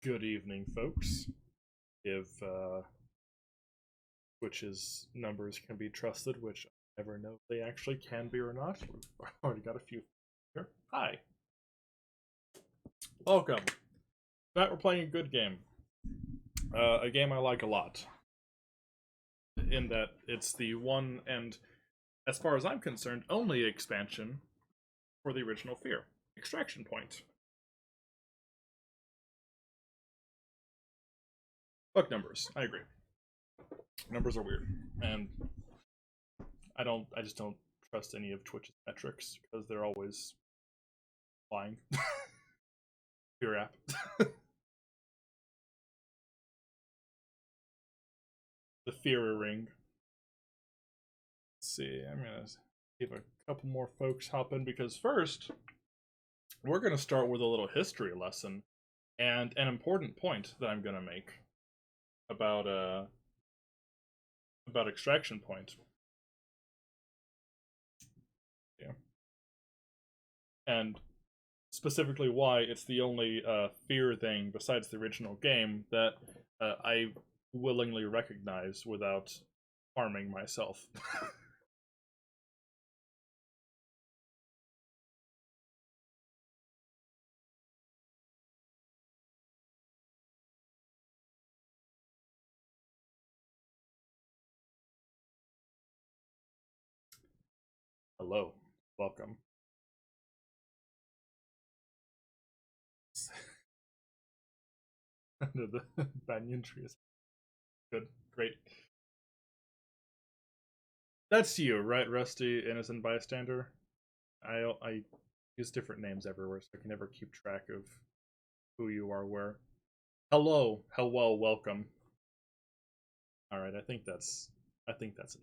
Good evening, folks. If Twitch's numbers can be trusted, which I never know if they actually can be or not. We've already got a few here. Hi. Welcome. Tonight we're playing a good game. A game I like a lot. In that it's the one and, as far as I'm concerned, only expansion for the original Fear. Extraction Point. Fuck numbers. I agree. Numbers are weird, and I just don't trust any of Twitch's metrics because they're always lying. Fear app. The Fear ring. Let's see, I'm gonna give a couple more folks hop in because first we're gonna start with a little history lesson and an important point that I'm gonna make about Extraction Point. Yeah. And specifically why it's the only Fear thing besides the original game that I willingly recognize without harming myself. Hello, welcome. Under the banyan trees. Good, great. That's you, right, Rusty, innocent bystander? I use different names everywhere, so I can never keep track of who you are where. Hello, welcome. All right, I think that's it.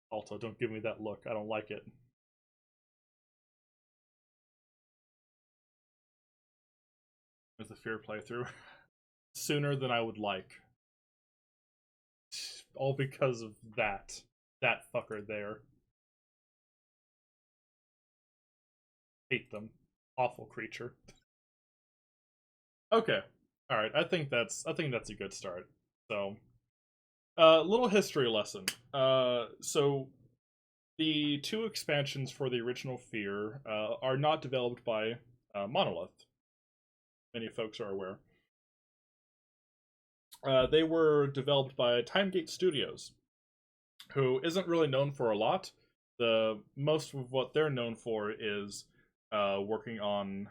Also, don't give me that look. I don't like it. With the Fear playthrough. Sooner than I would like. All because of that fucker there. Hate them. Awful creature. Okay. Alright, I think that's a good start. So little history lesson. So the two expansions for the original Fear are not developed by Monolith. Many folks are aware. They were developed by Timegate Studios, who isn't really known for a lot. The most of what they're known for is working on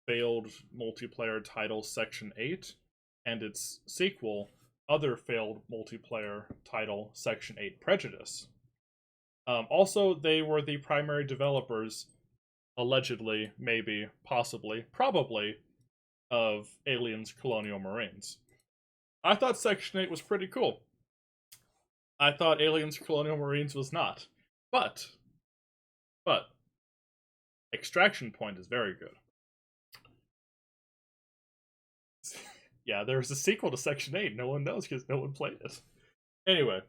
failed multiplayer title Section 8 and its sequel, other failed multiplayer title Section 8 Prejudice. Also, they were the primary developers, allegedly, maybe, possibly, probably, of Aliens Colonial Marines. I thought Section 8 was pretty cool. I thought Aliens Colonial Marines was not. But, Extraction Point is very good. Yeah, there's a sequel to Section 8. No one knows because no one played it. Anyway,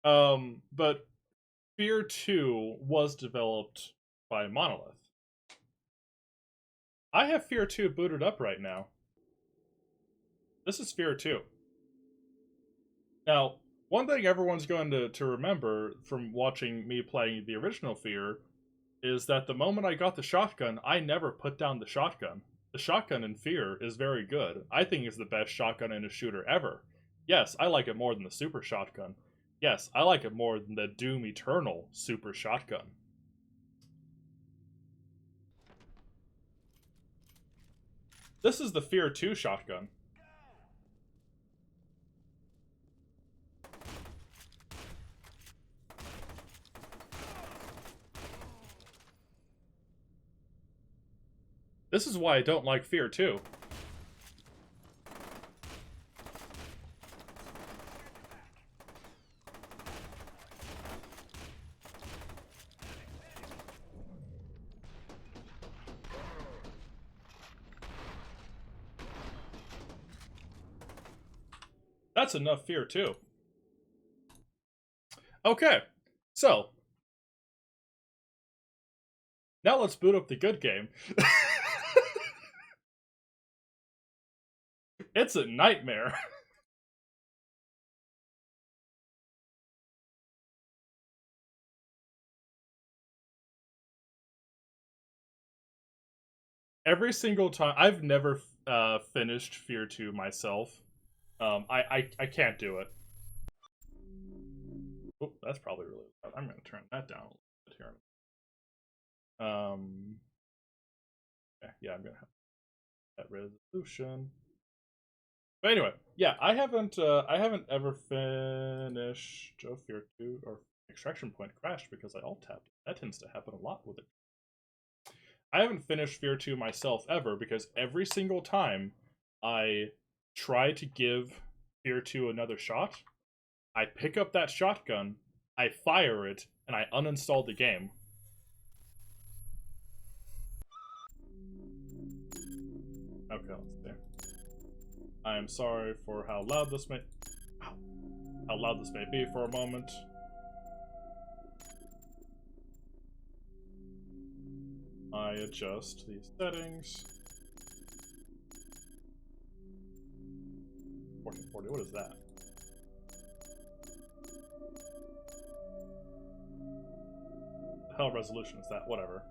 but Fear 2 was developed by Monolith. I have Fear 2 booted up right now. This is Fear 2. Now, one thing everyone's going to remember from watching me playing the original Fear is that the moment I got the shotgun, I never put down the shotgun. The shotgun in Fear is very good. I think it's the best shotgun in a shooter ever. Yes, I like it more than the super shotgun. Yes, I like it more than the Doom Eternal super shotgun. This is the Fear 2 shotgun. This is why I don't like Fear 2. That's enough fear, too. Okay, so now let's boot up the good game. It's a nightmare. Every single time, I've never finished Fear 2 myself. I can't do it. Oh, that's probably really loud. I'm going to turn that down a little bit here. Yeah, I'm going to have that resolution. But anyway, yeah, I haven't ever finished Fear 2 or Extraction Point crashed because I alt tapped. That tends to happen a lot with it. I haven't finished Fear 2 myself ever because every single time I try to give Fear 2 another shot, I pick up that shotgun, I fire it, and I uninstall the game. Okay, let's see. I am sorry for how loud this may be for a moment. I adjust these settings. 1440, what is that? The hell resolution is that? Whatever.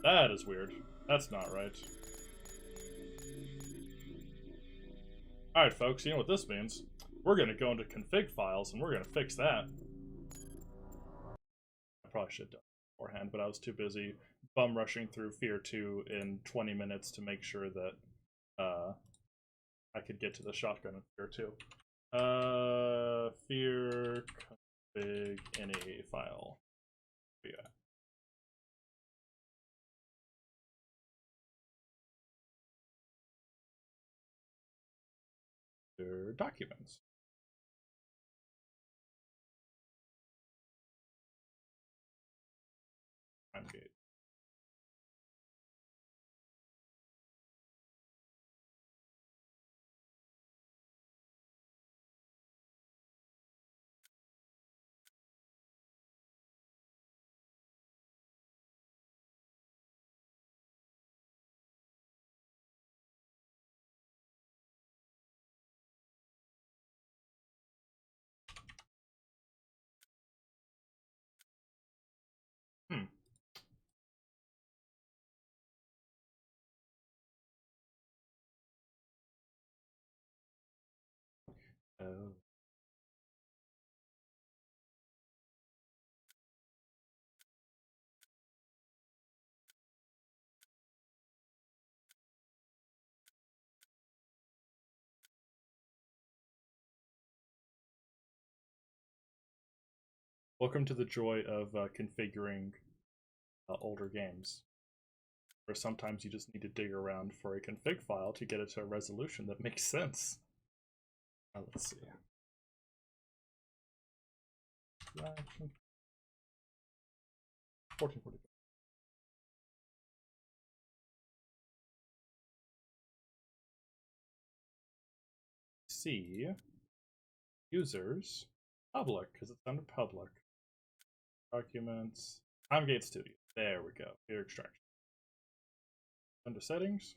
That is weird. That's not right. Alright, folks, you know what this means. We're going to go into config files, and we're going to fix that. I probably should have done it beforehand, but I was too busy bum rushing through Fear 2 in 20 minutes to make sure that I could get to the shotgun in Fear 2. Fear config any file. Yeah. Documents. Gate. Hmm. Oh. Welcome to the joy of configuring older games, where sometimes you just need to dig around for a config file to get it to a resolution that makes sense. Let's see. 1440. C users public because it's under public documents. Timegate Studio. There we go. Data extraction. Under settings.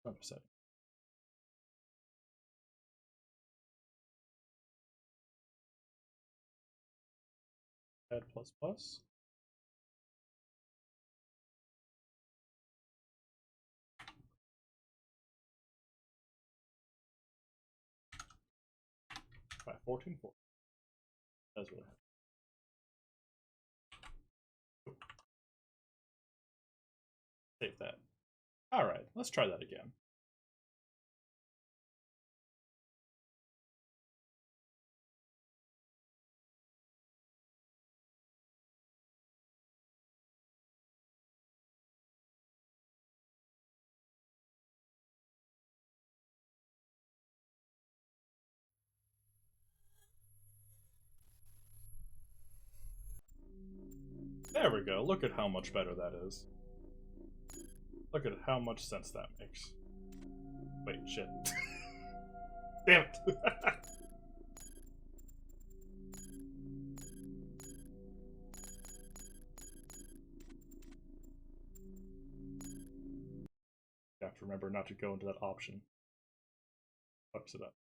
Under settings. Add plus plus. By 1440. That's really hard. Save that. All right, let's try that again. we go. Look at how much better that is. Look at how much sense that makes. Wait, shit. Damn it! You have to remember not to go into that option. Fucks it up.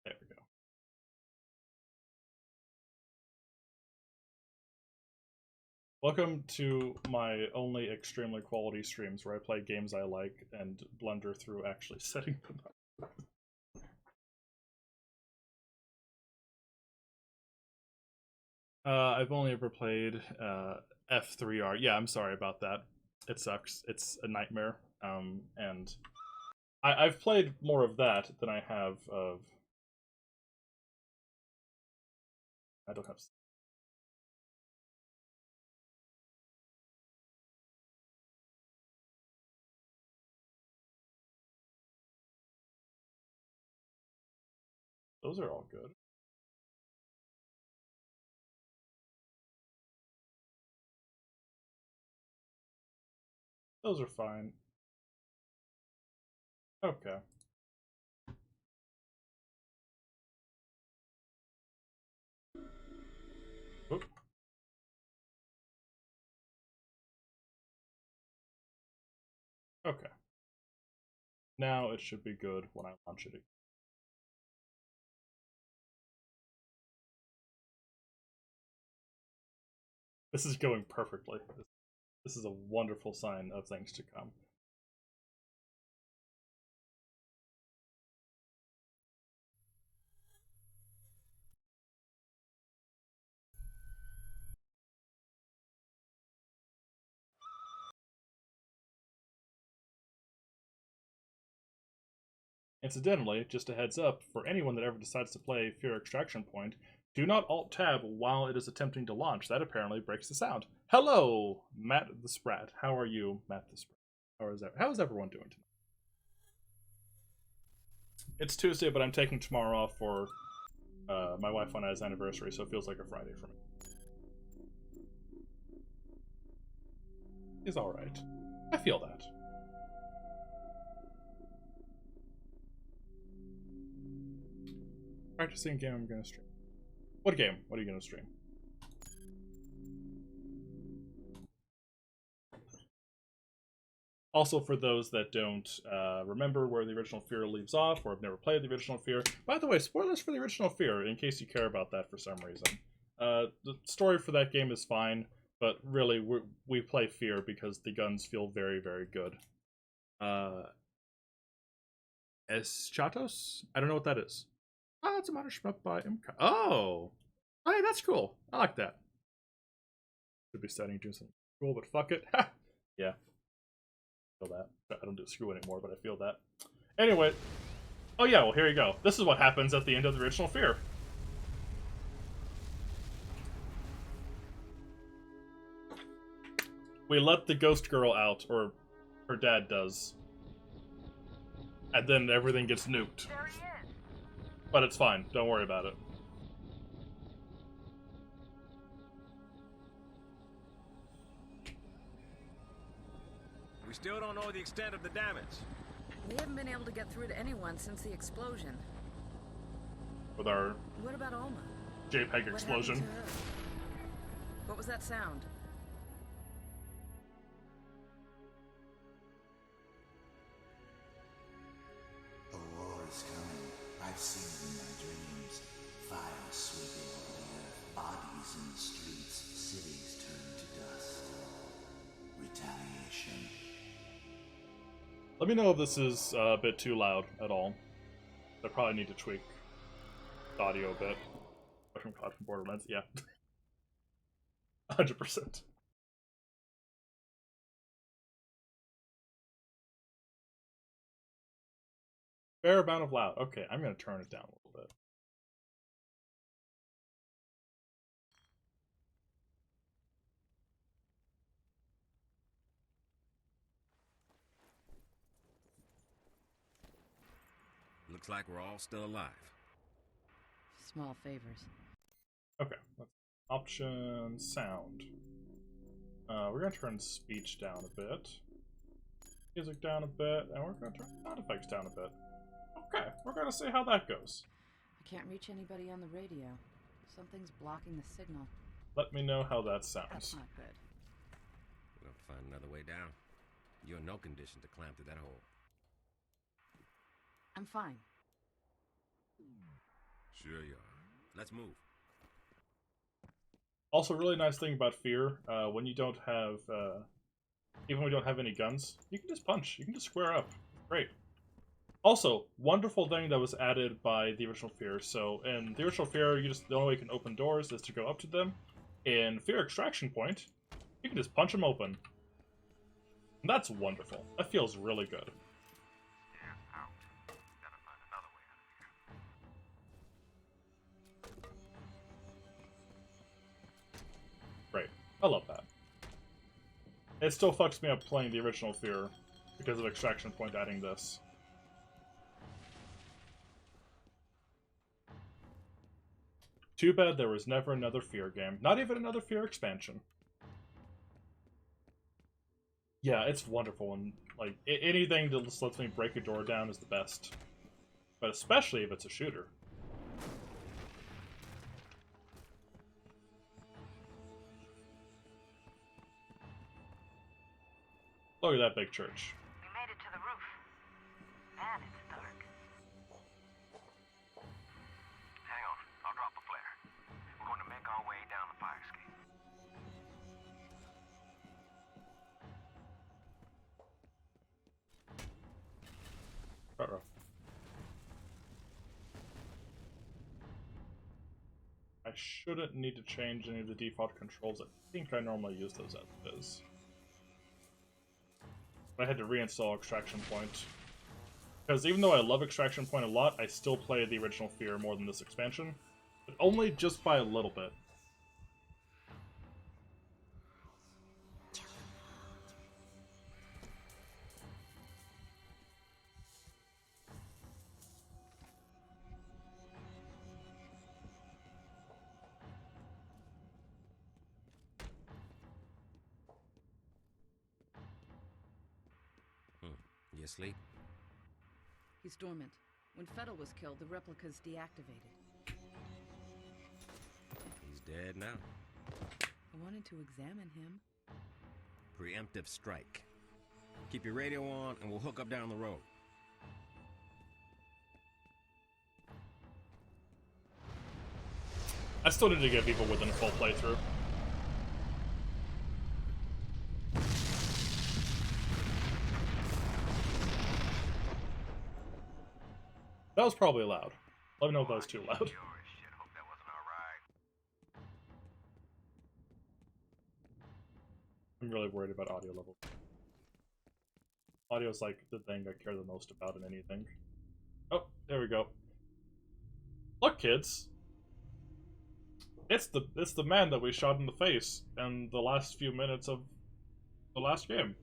There we go. Welcome to my only extremely quality streams where I play games I like and blunder through actually setting them up. I've only ever played F3R. Yeah, I'm sorry about that. It sucks. It's a nightmare. And I've played more of that than I have of... I don't have... Those are all good. Those are fine. Okay. Oop. Okay. Now it should be good when I launch it again. This is going perfectly. This is a wonderful sign of things to come. Incidentally, just a heads up, for anyone that ever decides to play Fear Extraction Point, do not Alt-Tab while it is attempting to launch. That apparently breaks the sound. Hello, Matt the Sprat. How are you, Matt the Sprat? How is everyone doing tonight? It's Tuesday, but I'm taking tomorrow off for my wife and I's anniversary, so it feels like a Friday for me. It's alright. I feel that. Practicing game I'm gonna stream. What game? What are you gonna stream? Also, for those that don't remember where the original Fear leaves off, or have never played the original Fear, by the way, spoilers for the original Fear, in case you care about that for some reason. The story for that game is fine, but really, we play Fear because the guns feel very, very good. Eschatos? I don't know what that is. Oh, it's a modern shmup by MK. Oh! Hey, that's cool. I like that. Should be studying doing something cool, but fuck it. Yeah. Feel that. I don't do screw anymore, but I feel that. Anyway. Oh yeah, well here you go. This is what happens at the end of the original Fear. We let the ghost girl out, or her dad does. And then everything gets nuked. But it's fine. Don't worry about it. We still don't know the extent of the damage. We haven't been able to get through to anyone since the explosion. With our... What about Alma? JPEG explosion. What was that sound? A war is coming. I've seen it in my dreams. Fire sweeping over the earth, bodies in the streets, cities turned to dust. Retaliation. Let me know if this is a bit too loud at all. I probably need to tweak the audio a bit. From Cloud from Borderlands, yeah. 100%. Fair amount of loud. Okay, I'm gonna turn it down a little bit. Looks like we're all still alive. Small favors. Okay. Option sound. We're gonna turn speech down a bit, music down a bit, and we're gonna turn sound effects down a bit. Okay, we're gonna see how that goes. I can't reach anybody on the radio. Something's blocking the signal. Let me know how that That's sounds. not good. We'll have to find another way down. You're in no condition to climb through that hole. I'm fine. Sure you are. Let's move. Also, really nice thing about Fear, when you don't have, even when you don't have any guns, you can just punch. You can just square up. Great. Also, wonderful thing that was added by the original Fear. So, in the original Fear, the only way you can open doors is to go up to them. In Fear Extraction Point, you can just punch them open. And that's wonderful. That feels really good. Great. I love that. It still fucks me up playing the original Fear because of Extraction Point adding this. Too bad there was never another Fear game. Not even another Fear expansion. Yeah, it's wonderful, and like anything that just lets me break a door down is the best. But especially if it's a shooter. Look at that big church. We made it to the roof. Man, it's dark. Hang on, I'll drop a flare. We're going to make our way down the fire escape. Uh-oh. I shouldn't need to change any of the default controls. I think I normally use those as is. I had to reinstall Extraction Point. Because even though I love Extraction Point a lot, I still play the original Fear more than this expansion. But only just by a little bit. You asleep? He's dormant. When Fettel was killed, the replica's deactivated. He's dead now. I wanted to examine him. Preemptive strike. Keep your radio on and we'll hook up down the road. I still need to get people within a full playthrough. That was probably loud. Let me know if that was too loud. Sure as shit, hope that wasn't our ride. I'm really worried about audio level. Audio is like the thing I care the most about in anything. Oh, there we go. Look, kids. It's the man that we shot in the face in the last few minutes of the last game.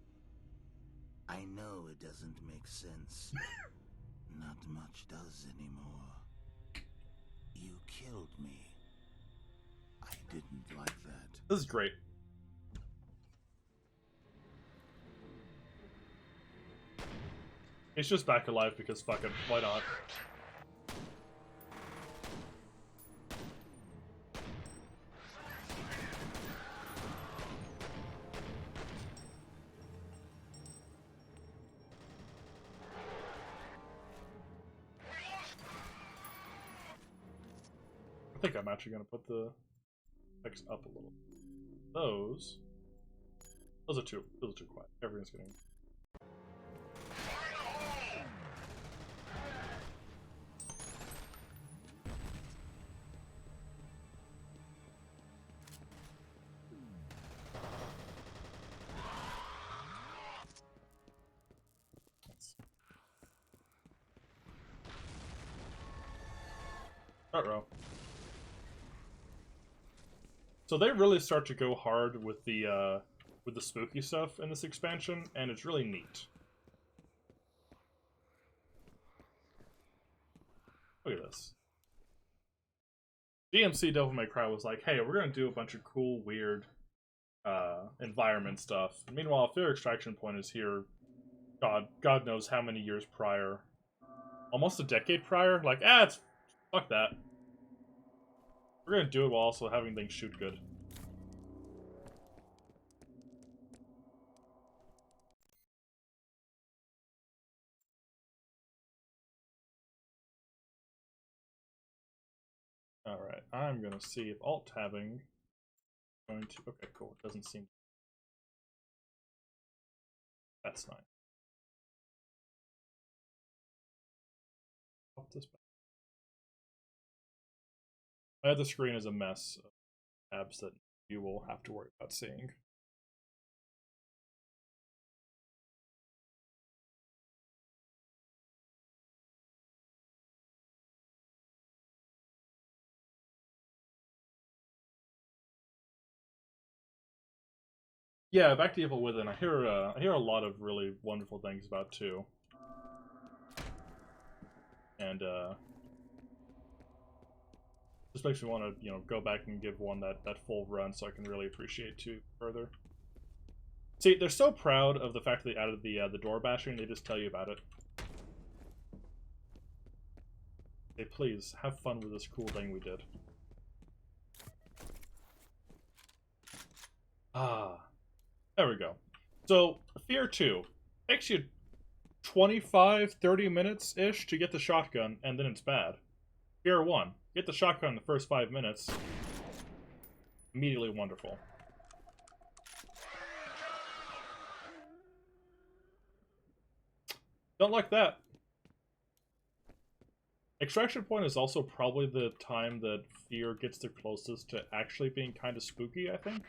I know it doesn't make sense. Not much does anymore. You killed me. I didn't like that. This is great. He's just back alive because fuck it, why not? I think I'm actually gonna put the text up a little. Those are too quiet. Everyone's getting. Uh-oh. So they really start to go hard with the spooky stuff in this expansion, and it's really neat. Look at this. DMC Devil May Cry was like, hey, we're gonna do a bunch of cool, weird environment stuff. Meanwhile, Fear Extraction Point is here, God knows how many years prior. Almost a decade prior? Like, it's... fuck that. We're gonna do it while also having things shoot good. Alright, I'm gonna see if alt-tabbing... going to... Okay, cool. It doesn't seem... That's nice. Pop this back. My other screen is a mess of tabs that you will have to worry about seeing. Yeah, back to Evil Within. I hear a lot of really wonderful things about 2. And just makes me want to, you know, go back and give 1 that full run so I can really appreciate 2 further. See, they're so proud of the fact that they added the door bashing, they just tell you about it. Hey, please, have fun with this cool thing we did. Ah. There we go. So, Fear 2 takes you 25-30 minutes-ish to get the shotgun, and then it's bad. Fear 1, get the shotgun in the first 5 minutes. Immediately wonderful. Don't like that. Extraction Point is also probably the time that Fear gets the closest to actually being kind of spooky, I think.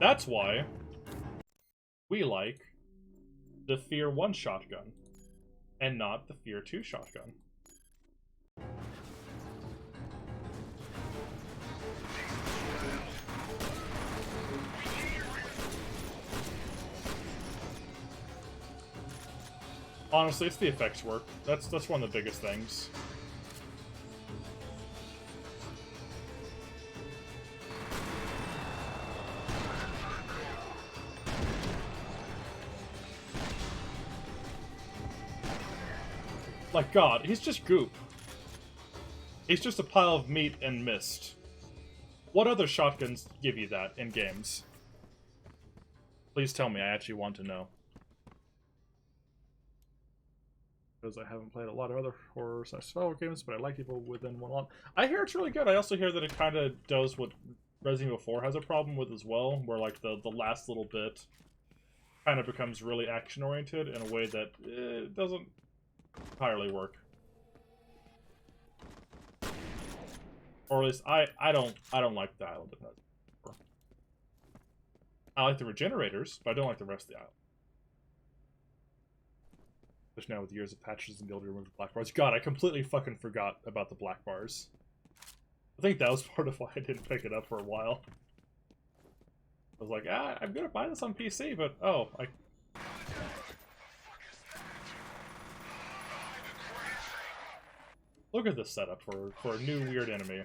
That's why we like the Fear 1 shotgun and not the Fear 2 shotgun. Honestly, it's the effects work. That's one of the biggest things. Like, God, he's just goop. He's just a pile of meat and mist. What other shotguns give you that in games? Please tell me, I actually want to know. Because I haven't played a lot of other horror/survival games, but I like Evil Within 1 a lot. I hear it's really good. I also hear that it kind of does what Resident Evil 4 has a problem with as well, where like the last little bit kind of becomes really action-oriented in a way that doesn't entirely work. Or at least I don't like the island of Resident Evil 4. I like the regenerators, but I don't like the rest of the island. Especially now with years of patches and being able to remove the black bars. God, I completely fucking forgot about the black bars. I think that was part of why I didn't pick it up for a while. I was like, I'm gonna buy this on PC, but oh, look at this setup for a new weird enemy.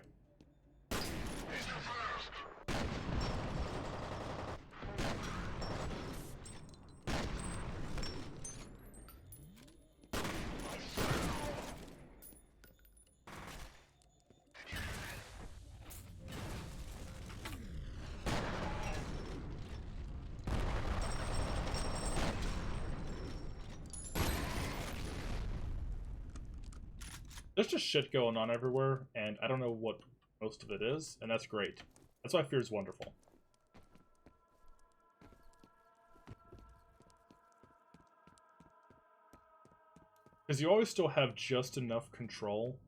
There's just shit going on everywhere, and I don't know what most of it is, and that's great. That's why Fear is wonderful. Because you always still have just enough control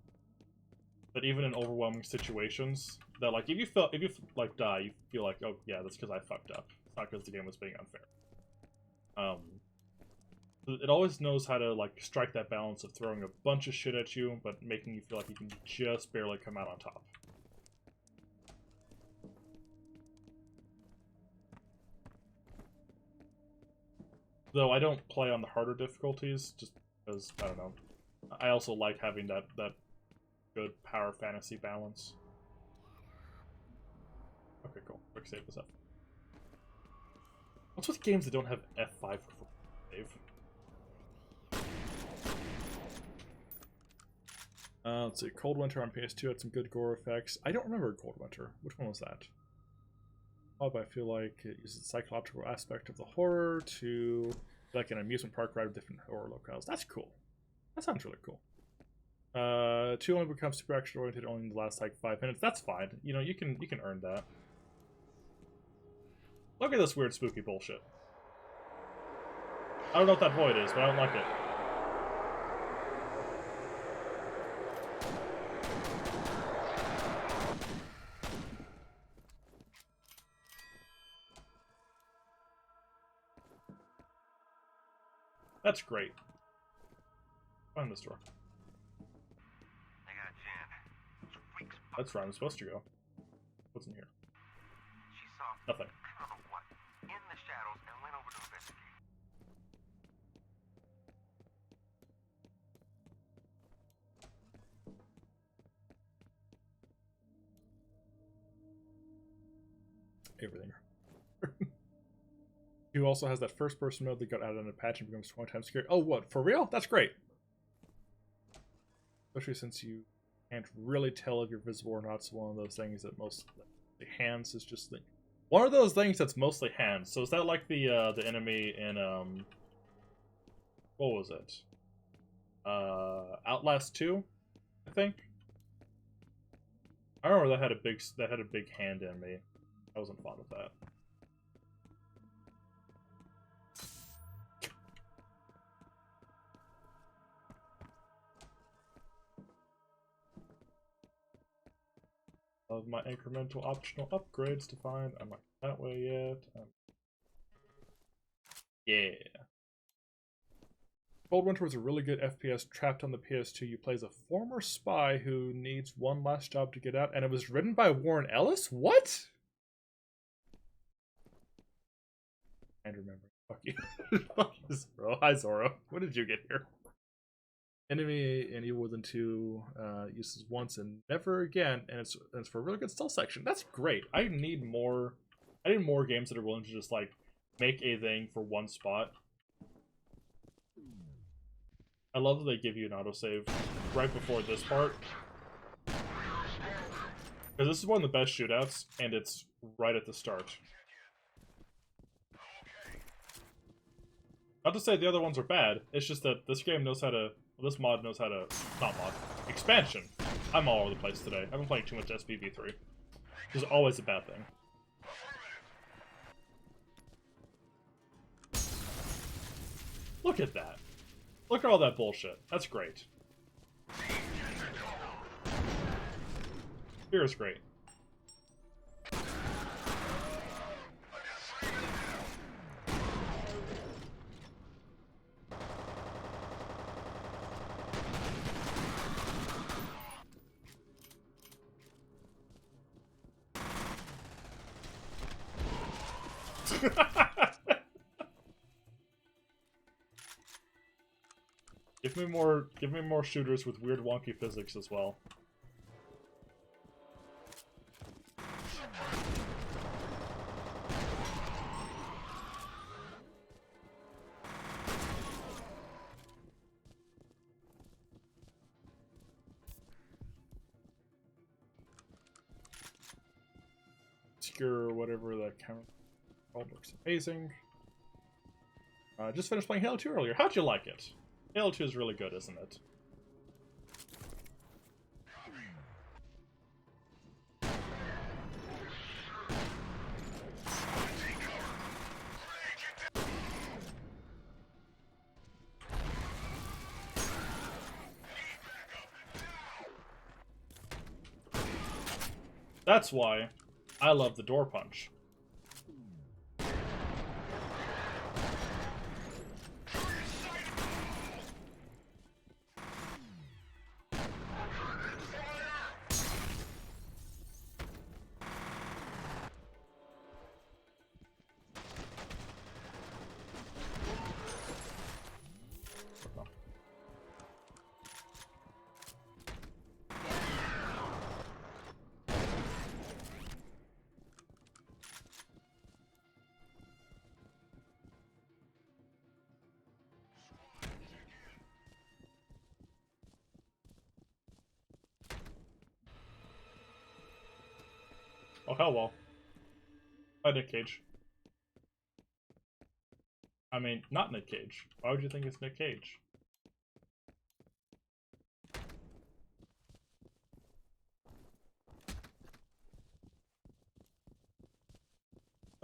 that even in overwhelming situations, that like if you like die, you feel like, oh yeah, that's because I fucked up. It's not because the game was being unfair. It always knows how to like strike that balance of throwing a bunch of shit at you, but making you feel like you can just barely come out on top. Though I don't play on the harder difficulties, just because, I don't know. I also like having that good power fantasy balance. Okay, cool. Quick save this up. What's with games that don't have F5 for save? Let's see. Cold Winter on PS2 had some good gore effects. I don't remember Cold Winter. Which one was that? Oh, but I feel like it uses the psychological aspect of the horror to like an amusement park ride with different horror locales. That's cool. That sounds really cool. 2 only becomes super action oriented only in the last like 5 minutes. That's fine. You know, you can earn that. Look at this weird spooky bullshit. I don't know what that void is, but I don't like it. That's great. Find this door. They got Jen. Those freaks That's where I'm supposed to go. What's in here? She saw Nothing. I don't know what in the shadows and went over to investigate. Everything. He also has that first-person mode that got added in a patch and becomes 20 times scary. Oh, what? For real? That's great. Especially since you can't really tell if you're visible or not. It's one of those things that most the hands is just the, one of those things that's mostly hands. So is that like the enemy in what was it? Outlast 2, I think. I remember that had a big hand in me. I wasn't fond of that. Of my incremental optional upgrades to find. I'm not that way yet. Yeah. Cold Winter was a really good FPS trapped on the PS2. You play as a former spy who needs one last job to get out, and it was written by Warren Ellis? What? And remember. Fuck you. Fuck you, Zoro. Hi, Zoro. When did you get here? Enemy in Evil Within 2 uses once and never again, and it's for a really good stealth section. That's great. I need more games that are willing to just like make a thing for one spot. I love that they give you an autosave right before this part. Because this is one of the best shootouts, and it's right at the start. Not to say the other ones are bad, it's just that this game knows how to... Well, this mod knows how to... Not mod. Expansion! I'm all over the place today. I've been playing too much SPV3. Which is always a bad thing. Look at that. Look at all that bullshit. That's great. Fear is great. Give me more shooters with weird wonky physics as well. Obscure, whatever that camera looks amazing. Just finished playing Halo 2 earlier. How'd you like it? Halo 2 is really good, isn't it? That's why I love the door punch. Oh, hell well. By Nick Cage. I mean, not Nick Cage. Why would you think it's Nick Cage?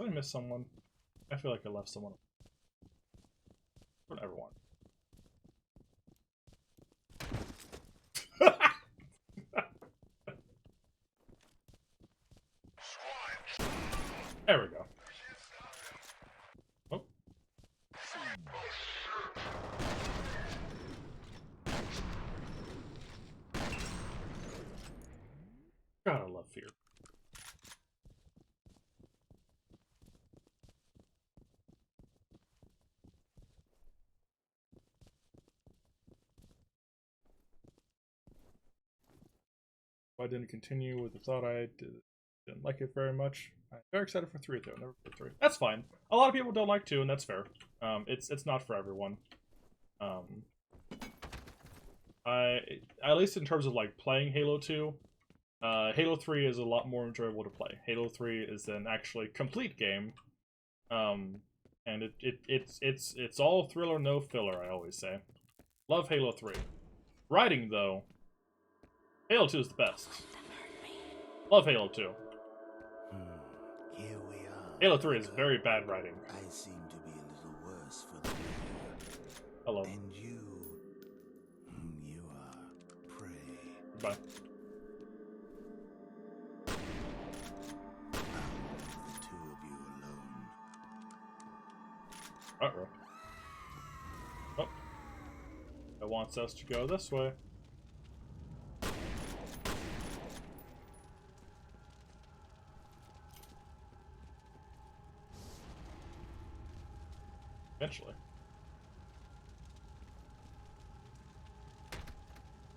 Did I miss someone? I feel like I left someone. Don't ever want. There we go. Oh. God, I love fear. I didn't continue with the thought I didn't like it very much. I'm very excited for 3 though. Never for 3. That's fine. A lot of people don't like 2, and that's fair. It's not for everyone. At least in terms of like playing Halo 2, Halo 3 is a lot more enjoyable to play. Halo 3 is an actually complete game, and it's all thriller, no filler. I always say, love Halo 3. Writing though, Halo 2 is the best. Love Halo 2. Here we are. Halo 3 is very bad writing. I seem to be a little worse for the wear. Hello. And you are prey. Bye. I'll leave the 2 of you alone. Uh-oh. Oh. It wants us to go this way. Eventually.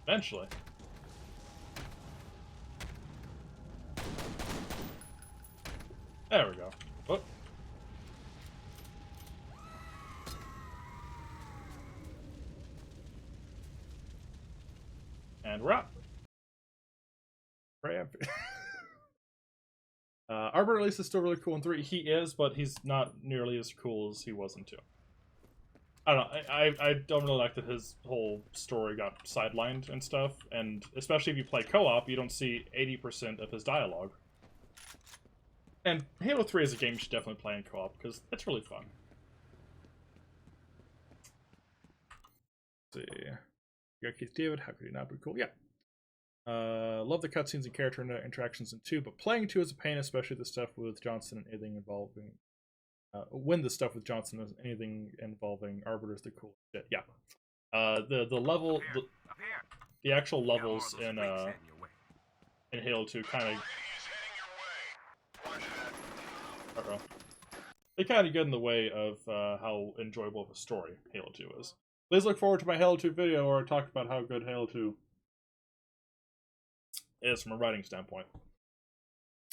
Eventually. There we go. Oh. And we're up. Arbiter at least is still really cool in 3. He is, but he's not nearly as cool as he was in 2. I don't know. I don't really like that his whole story got sidelined and stuff, and especially if you play co-op, you don't see 80% of his dialogue. And Halo 3 is a game you should definitely play in co-op, because it's really fun. Let's see. You got Keith David, how could he not be cool? Yeah. Love the cutscenes and character interactions in 2, but playing 2 is a pain, especially the stuff with Johnson and anything involving... when the stuff with Johnson is anything involving Arbiter is the coolest shit. Yeah. The level... The actual levels in Halo 2 kind of... Uh-oh. They kind of get in the way of how enjoyable of a story Halo 2 is. Please look forward to my Halo 2 video where I talk about how good Halo 2 is from a writing standpoint.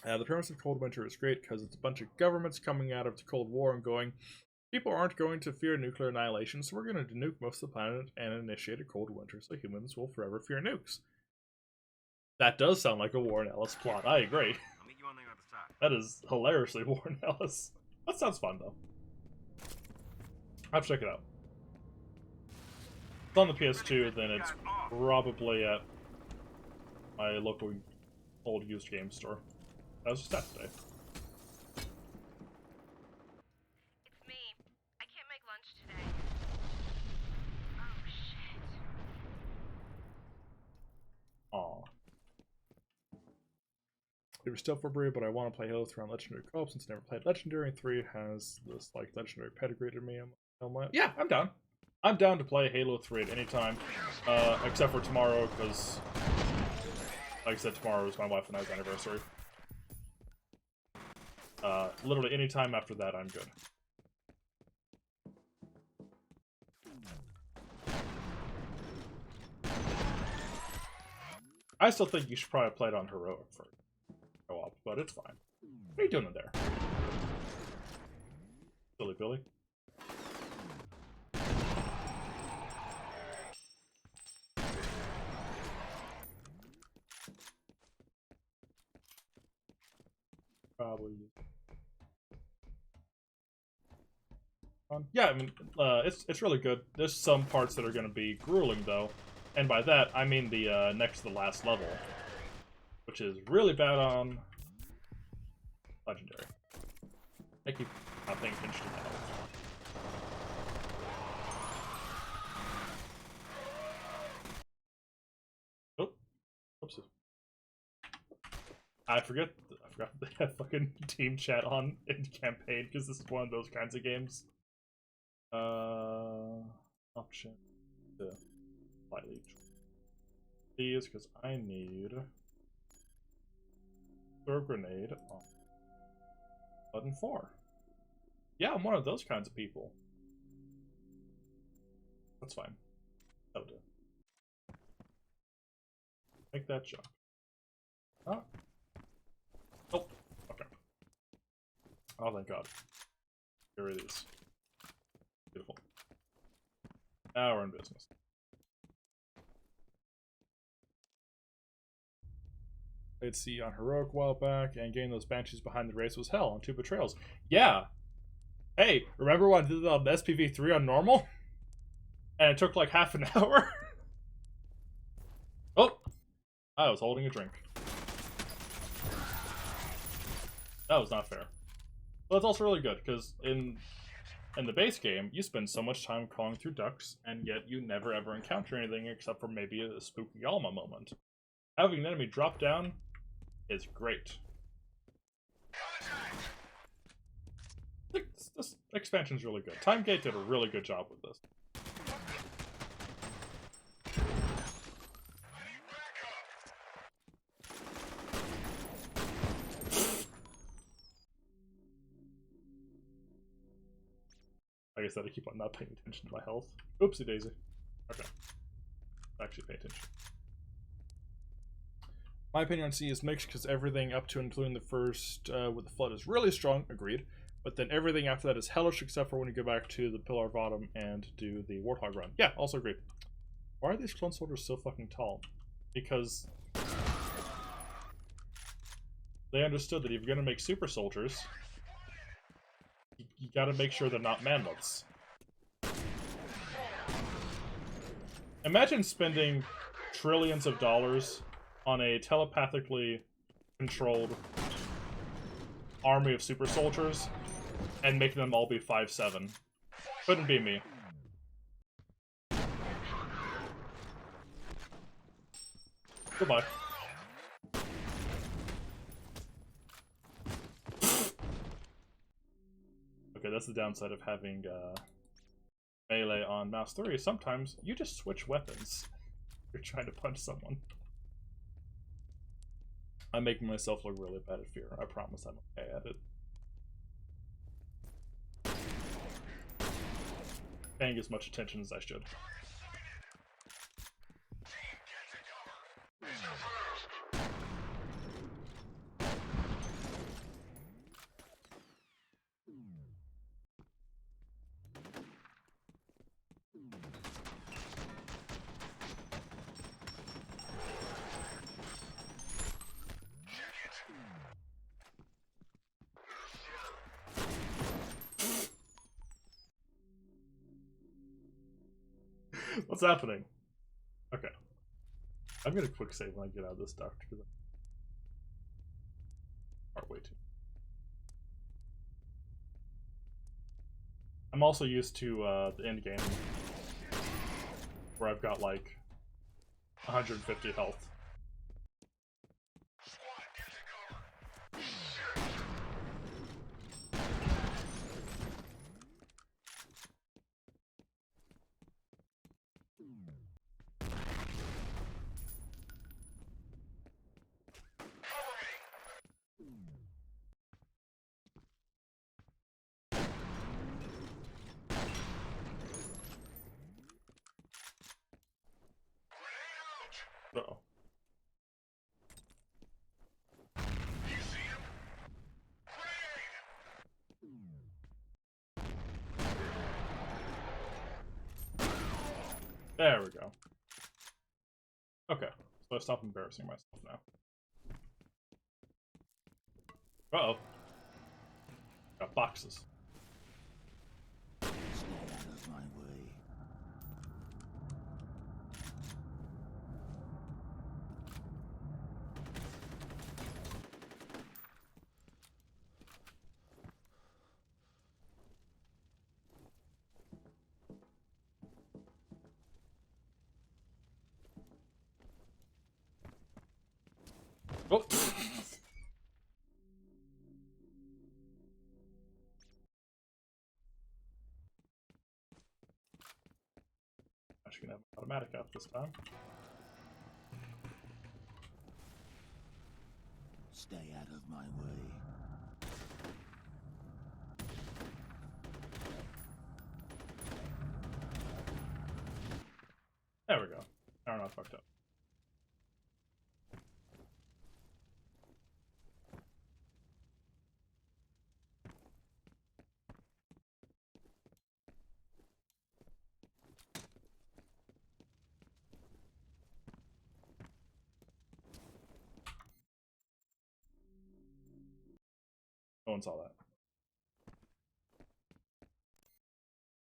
The premise of Cold Winter is great because it's a bunch of governments coming out of the Cold War and going, people aren't going to fear nuclear annihilation, so we're going to nuke most of the planet and initiate a Cold Winter so humans will forever fear nukes. That does sound like a Warren Ellis plot. I agree. I'll meet you on the other side. That is hilariously Warren Ellis. That sounds fun, though. I'll have to check it out. If it's on the PS2, then it's probably at my local old used game store. That was just that today. It's me. I can't make lunch today. Oh, shit. Aw. They were still for Brie, but I want to play Halo 3 on Legendary Co-op since I never played Legendary, and 3 has this, like, Legendary pedigree to me. Yeah, I'm down. I'm down to play Halo 3 at any time, except for tomorrow, because, like I said, tomorrow is my wife and I's anniversary. Literally any time after that, I'm good. I still think you should probably play it on Heroic for co-op, but it's fine. What are you doing in there? Silly Billy. probably. Yeah, I mean, it's really good. There's some parts that are going to be grueling though, and by that I mean the next to the last level, which is really bad on legendary. I keep not paying attention to that. Oh, oops. I forgot they have fucking team chat on in campaign because this is one of those kinds of games. Option to slightly these because I need throw a grenade on button 4. Yeah, I'm one of those kinds of people. That's fine. That'll do. Make that jump. Huh? Oh, okay. Oh, thank God. Here it is. Beautiful. Now we're in business. I'd see on Heroic a while back, and getting those Banshees behind the race was hell on 2 betrayals. Yeah! Hey, remember when I did that on SPV3 on normal? And it took like half an hour? Oh! I was holding a drink. That was not fair. But it's also really good, because in the base game, you spend so much time crawling through ducts, and yet you never ever encounter anything except for maybe a spooky Alma moment. Having an enemy drop down is great. This expansion's really good. Timegate did a really good job with this. Like I said, I keep on not paying attention to my health. Oopsie daisy. Okay. Actually pay attention. My opinion on C is mixed because everything up to including the first with the Flood is really strong, agreed. But then everything after that is hellish except for when you go back to the Pillar of Autumn and do the Warthog run. Yeah, also agreed. Why are these clone soldiers so fucking tall? Because they understood that if you're going to make super soldiers, you gotta make sure they're not manlets. Imagine spending trillions of dollars on a telepathically controlled army of super soldiers and making them all be 5'7". Couldn't be me. Goodbye. Okay, that's the downside of having melee on mouse 3. Sometimes you just switch weapons. You're trying to punch someone. I'm making myself look really bad at fear. I promise I'm okay at it. Paying as much attention as I should. What's happening? Okay. I'm gonna quick save when I get out of this duct. Way too. I'm also used to the end game where I've got like 150 health. Uh-oh. There we go. Okay, so I stop embarrassing myself now. Uh-oh. Got boxes. Stay out of my way. Oh. Actually gonna have automatic up this time. Stay out of my way. There we go. Now we're not fucked up. No one saw that.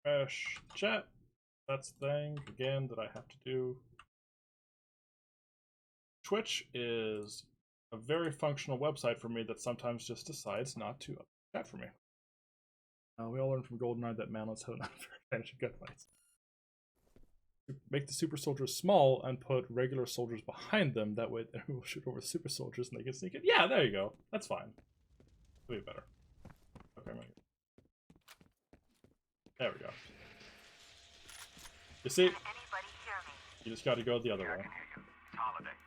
Crash chat. That's the thing again that I have to do. Twitch is a very functional website for me that sometimes just decides not to chat for me. We all learned from GoldenEye that manlets have an unfair advantage of gunfights. Make the super soldiers small and put regular soldiers behind them. That way, they will shoot over the super soldiers and they can sneak in. Yeah, there you go. That's fine. It'll be better. Okay, there we go. You see, Anybody hear me? you just got to go the other Yeah, I way. can hear you. It's Holiday.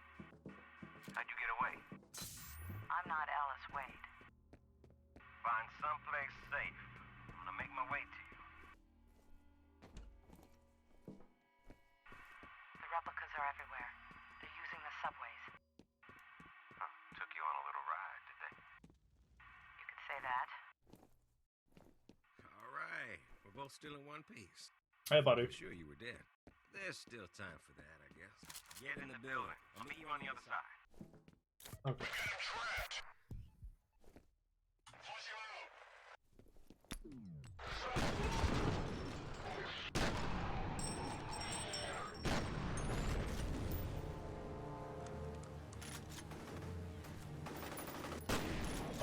How'd you get away? I'm not Alice Wade. Find someplace safe. I'm gonna make my way to you. The replicas are everywhere. They're using the subways. Huh, took you on a little ride, did they? You could say that. All right, we're both still in one piece. Hey, buddy. I'm sure you were dead. There's still time for that, I guess. Get in the building. I'll meet you on the other side. Okay.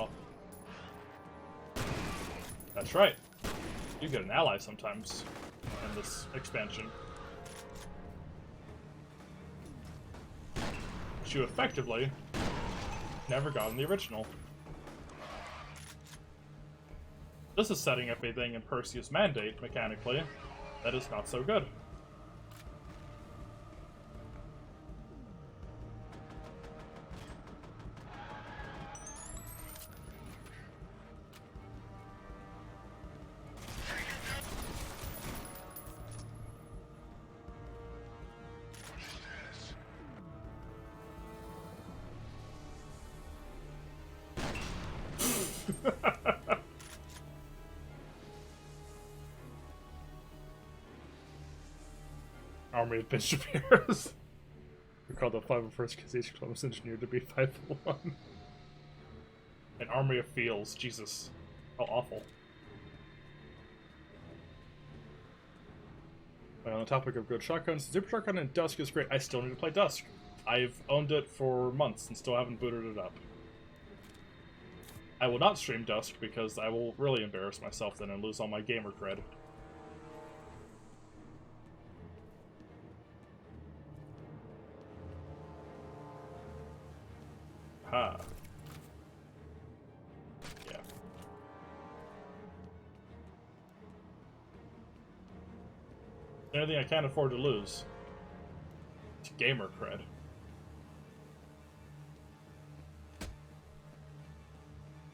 Oh. That's right. You get an ally sometimes in this expansion. Which you effectively never got in the original. This is setting up a thing in Perseus Mandate, mechanically, that is not so good. Army of Ben Shapiro's. We call the 501st because each club was engineered to be 501. An army of feels. Jesus. How awful. Well, on the topic of good shotguns, Super Shotgun in Dusk is great. I still need to play Dusk. I've owned it for months and still haven't booted it up. I will not stream Dusk because I will really embarrass myself then and lose all my gamer cred. Ha. Yeah. The only thing I can't afford to lose is gamer cred. Is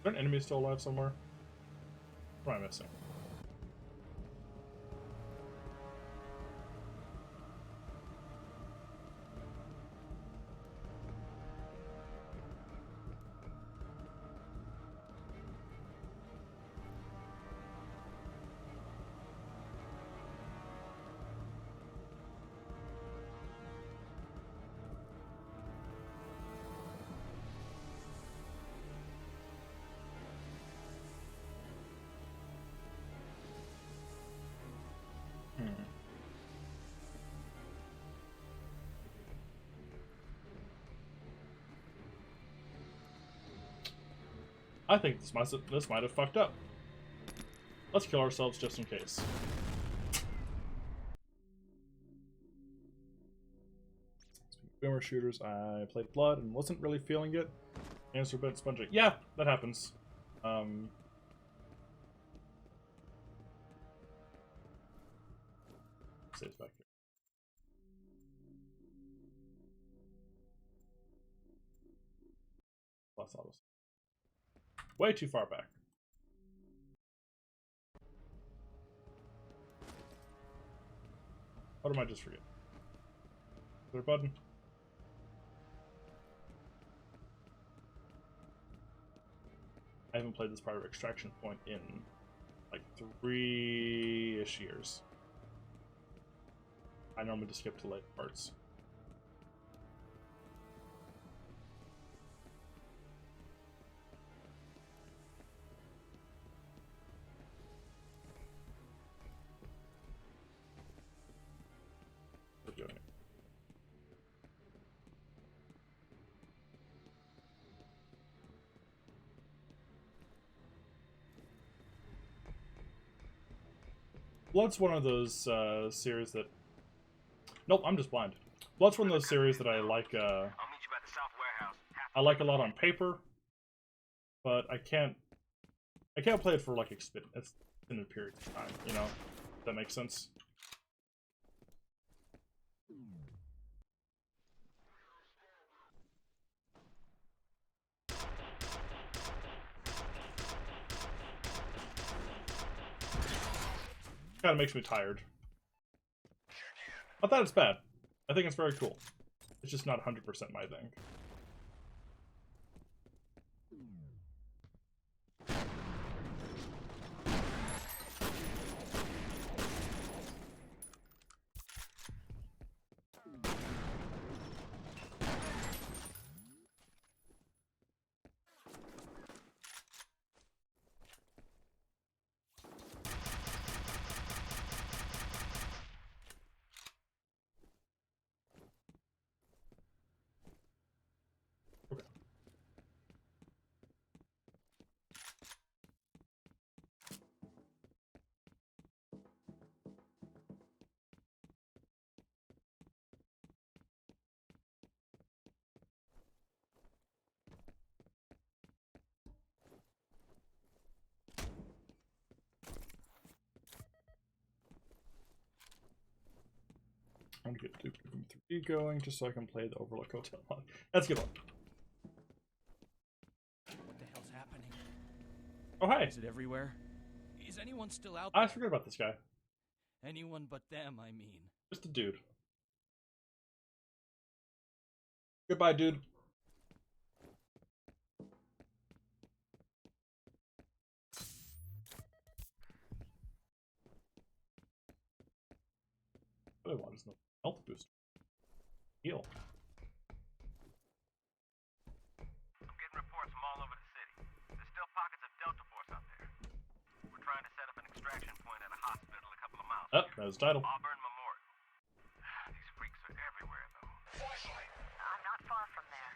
there an enemy still alive somewhere? What am I missing? I think this might have fucked up. Let's kill ourselves just in case. Boomer shooters, I played Blood and wasn't really feeling it. Answer a bit spongy. Yeah, that happens. Saves back here. Less autos. Way too far back. What am I just forgetting? Is there a button? I haven't played this part of Extraction Point in like 3-ish years. I normally just skip to late parts. We're doing it. Blood's one of those series that... Nope, I'm just blind. Blood's one of those series that I like. I'll meet you at the South Warehouse. I like a lot on paper, but I can't play it for like extended period of time. You know, if that makes sense. Kind of makes me tired. Not that it's bad. I think it's very cool. It's just not 100% my thing. I'm gonna get Duke Nukem 3D going just so I can play the Overlook Hotel mod. That's a good one. What the hell's happening? Oh, hi. Is it everywhere? Is anyone still out I there? forgot about this guy. Anyone but them, I mean. Just a dude. Goodbye, dude. What I want is no health booster. Heal. I'm getting reports from all over the city. There's still pockets of Delta Force out there. We're trying to set up an extraction point at a hospital a couple of miles. Oh, there's the title. Auburn Memorial. These freaks are everywhere, though. I'm not far from there.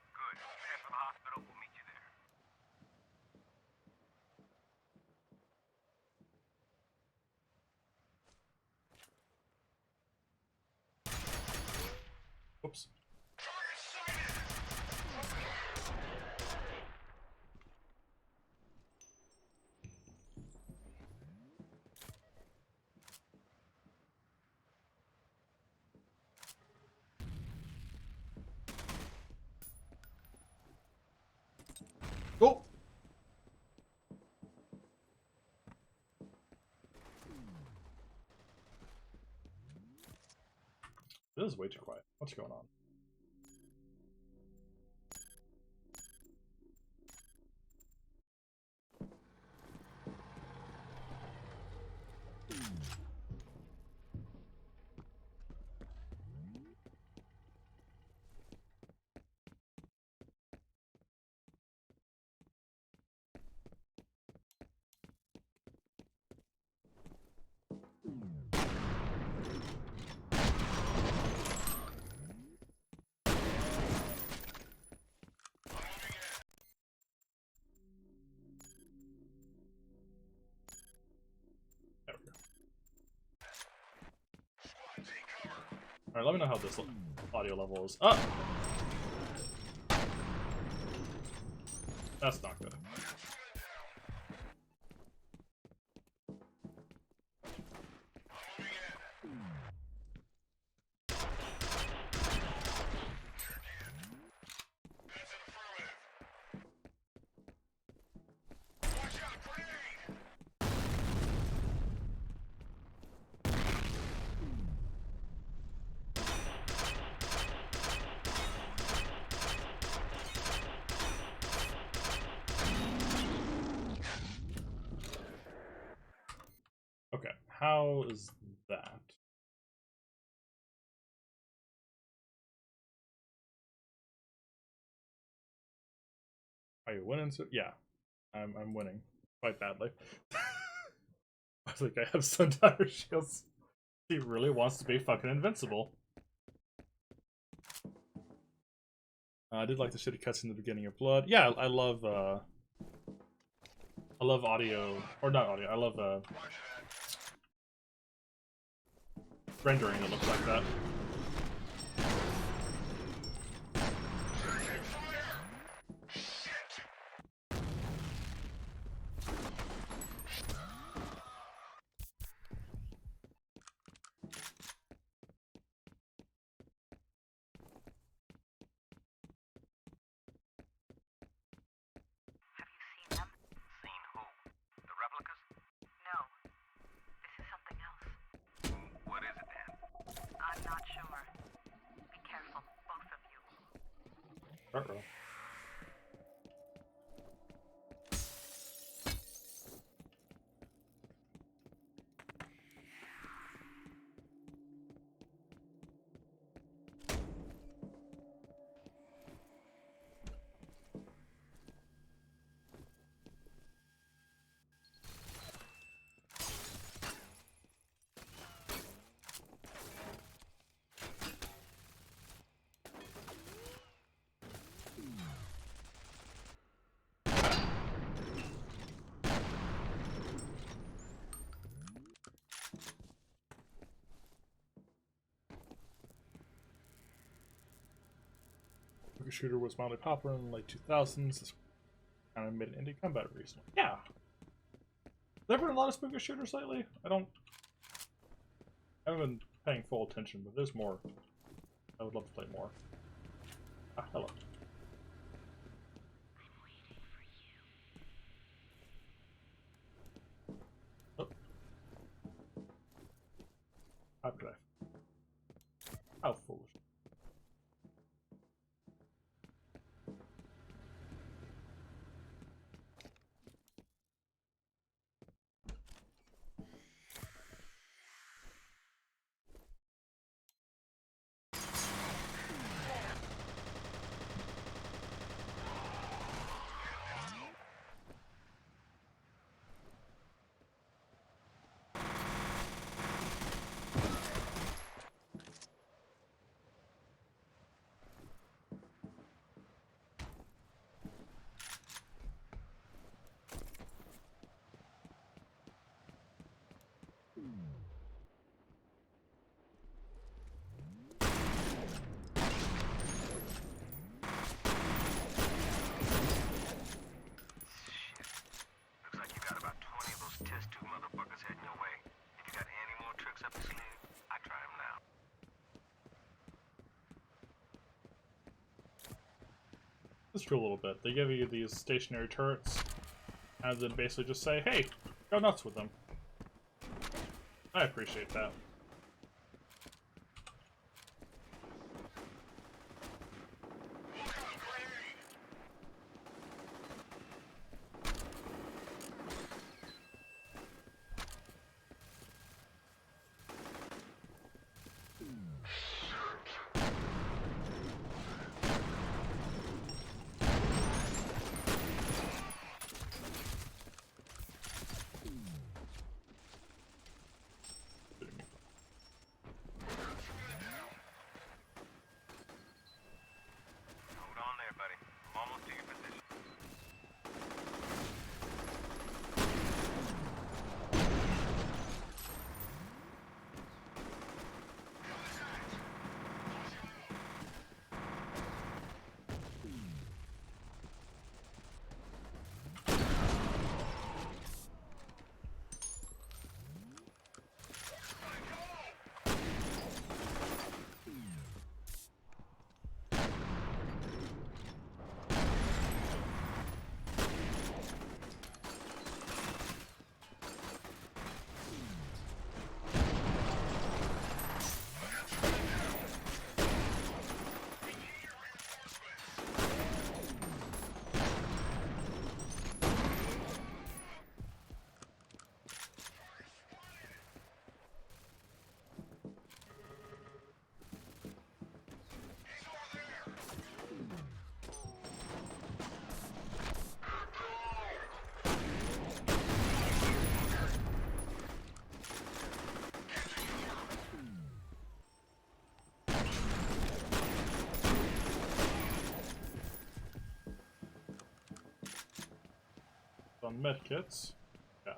Good. You head for the hospital, we'll meet you there. Oops. Oh! This is way too quiet. What's going on? Alright, let me know how this audio level is. Oh! That's not good. Okay, how is that? Are you winning? Yeah, I'm winning quite badly. I think I have Sundowner Shields. He really wants to be fucking invincible. I did like the shitty cuts in the beginning of Blood. Yeah, I love audio, or not audio. I love rendering that looks like that. Have you seen them? Seen who? The replicas? No. This is something else. What is it then? I'm not sure. Be careful, both of you. Uh-oh. Shooter was mildly popular in the late 2000s. This kind of made an indie comeback recently. Yeah. There have been a lot of spooky shooters lately. I haven't been paying full attention, but there's more. I would love to play more. Ah, hello. Oh. How could I? How foolish. Looks like you got about 20 of those test tube motherfuckers heading your way. If you got any more tricks up your sleeve, I try them now. It's true a little bit. They give you these stationary turrets, and then basically just say, hey, go nuts with them. I appreciate that. On medkits. Yeah.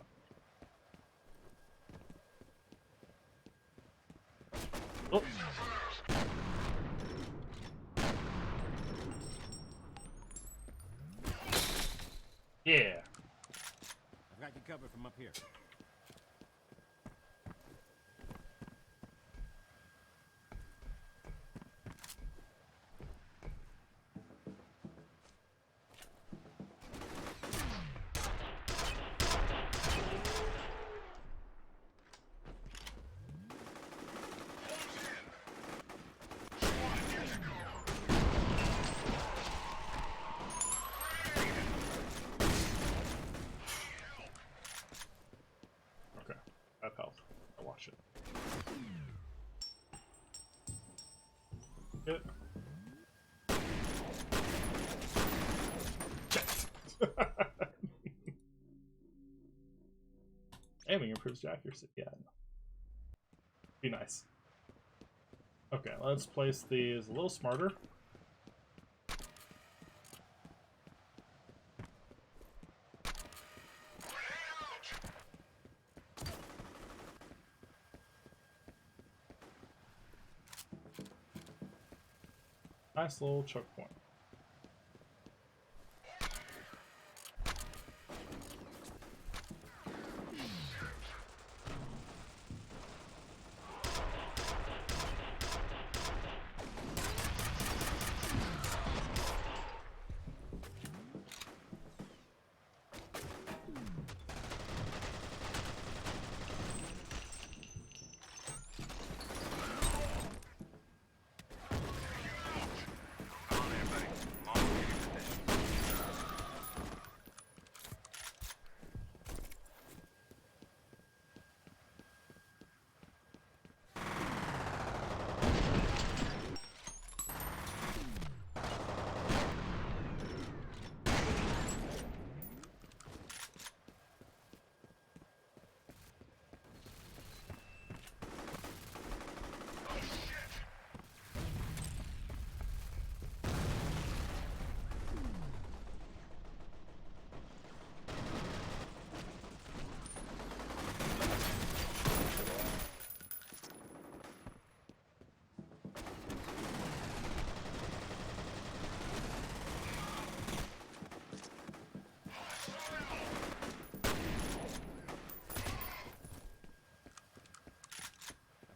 Oh. Yeah. I've got you covered from up here. Okay. I have health. I'll watch it. Good. Aiming improves your accuracy. Yeah. Be nice. Okay, let's place these a little smarter. Nice little choke point.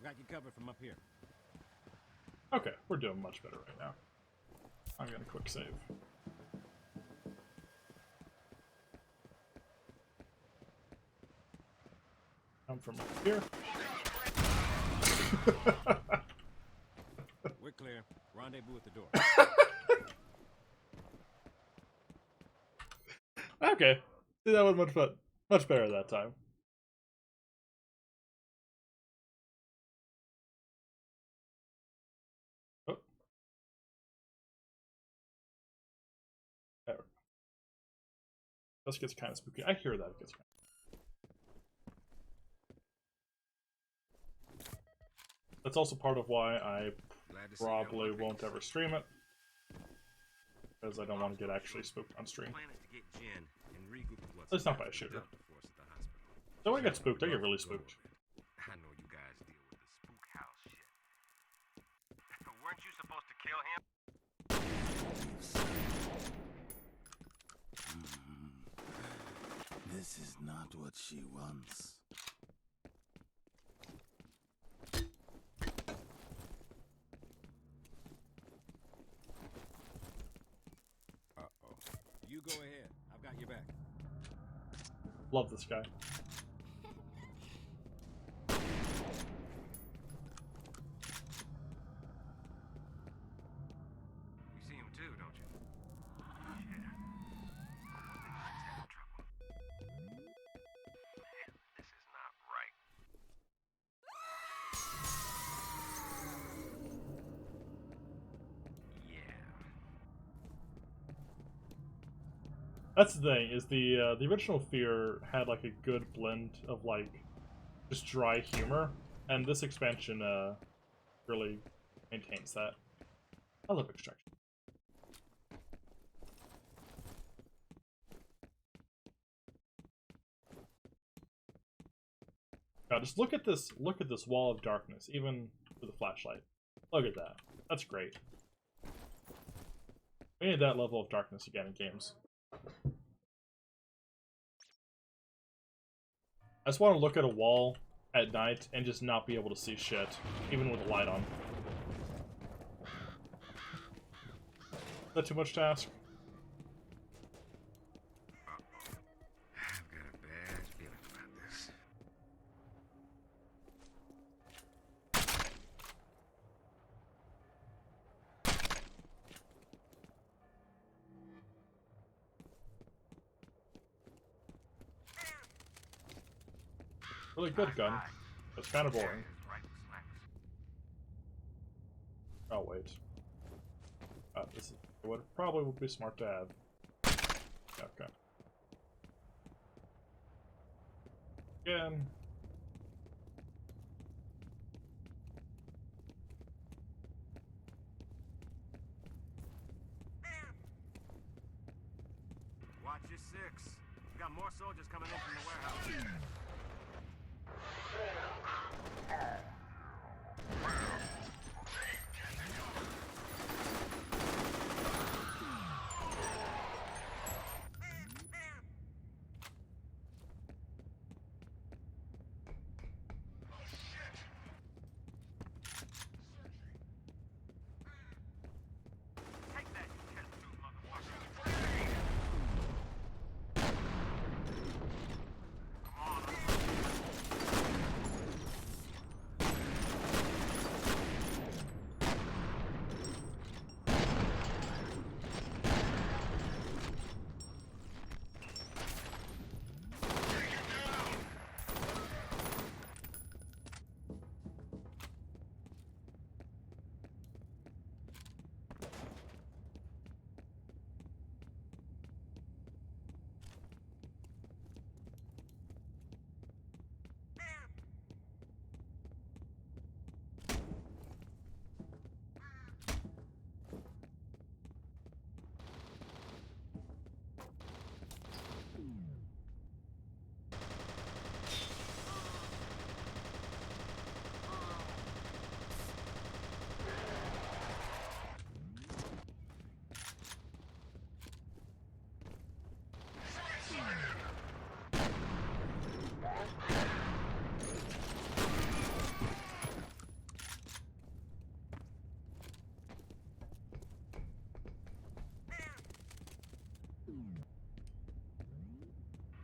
I've got you covered from up here. Okay, we're doing much better right now. I'm gonna quick save. Come from up here. We're clear. Rendezvous at the door. Okay. See, that was much fun. Much better that time. Oh. There. This gets kind of spooky. I hear that it gets kind of... That's also part of why I Glad to see you probably got one won't ever stream it. Because I don't want to get actually spooked on stream. Plan is to get Jen and regroup with what's It's not by a left of the shooter. Delta Force at the hospital. So I get spooked. I get really spooked. I know you guys deal with the spook house shit. Weren't you supposed to kill him? This is not what she wants. Uh-oh. You go ahead. I've got your back. Love this guy. You see him too, don't you? Yeah. Trouble. Man, this is not right. Yeah. That's the thing, is the original Fear had like a good blend of like just dry humor, and this expansion really maintains that. I love Extraction. God, just look at this. Look at this wall of darkness, even with a flashlight. Look at that. That's great. We need that level of darkness again in games. I just want to look at a wall at night and just not be able to see shit, even with the light on. Is that too much to ask? I've got a bad feeling about this. Really good gun. It's kind of boring. Oh wait. This is what probably would be smart to have. Okay. Again. Watch your six. We got more soldiers coming in from the warehouse. Take that, you test tube motherfucker.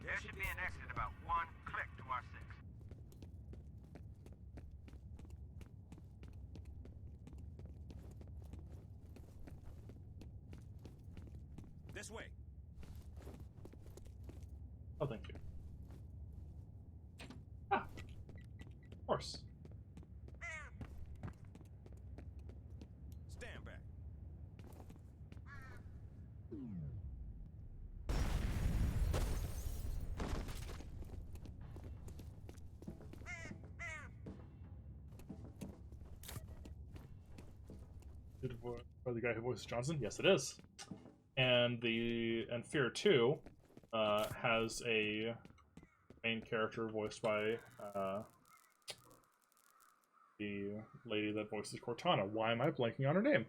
There should be an exit about 1 click to our 6. This way. Oh, thank you. Ah, of course. Stand back. Or the guy who voices Johnson? Yes, it is. And Fear 2 has a main character voiced by the lady that voices Cortana. Why am I blanking on her name?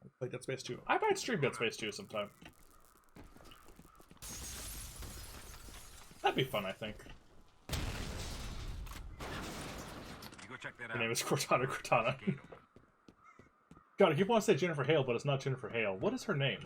I played Dead Space 2. I might stream Dead Space 2 sometime. That'd be fun, I think. You go check that Her out. name is Cortana. God, I keep wanting to say Jennifer Hale, but it's not Jennifer Hale. What is her name?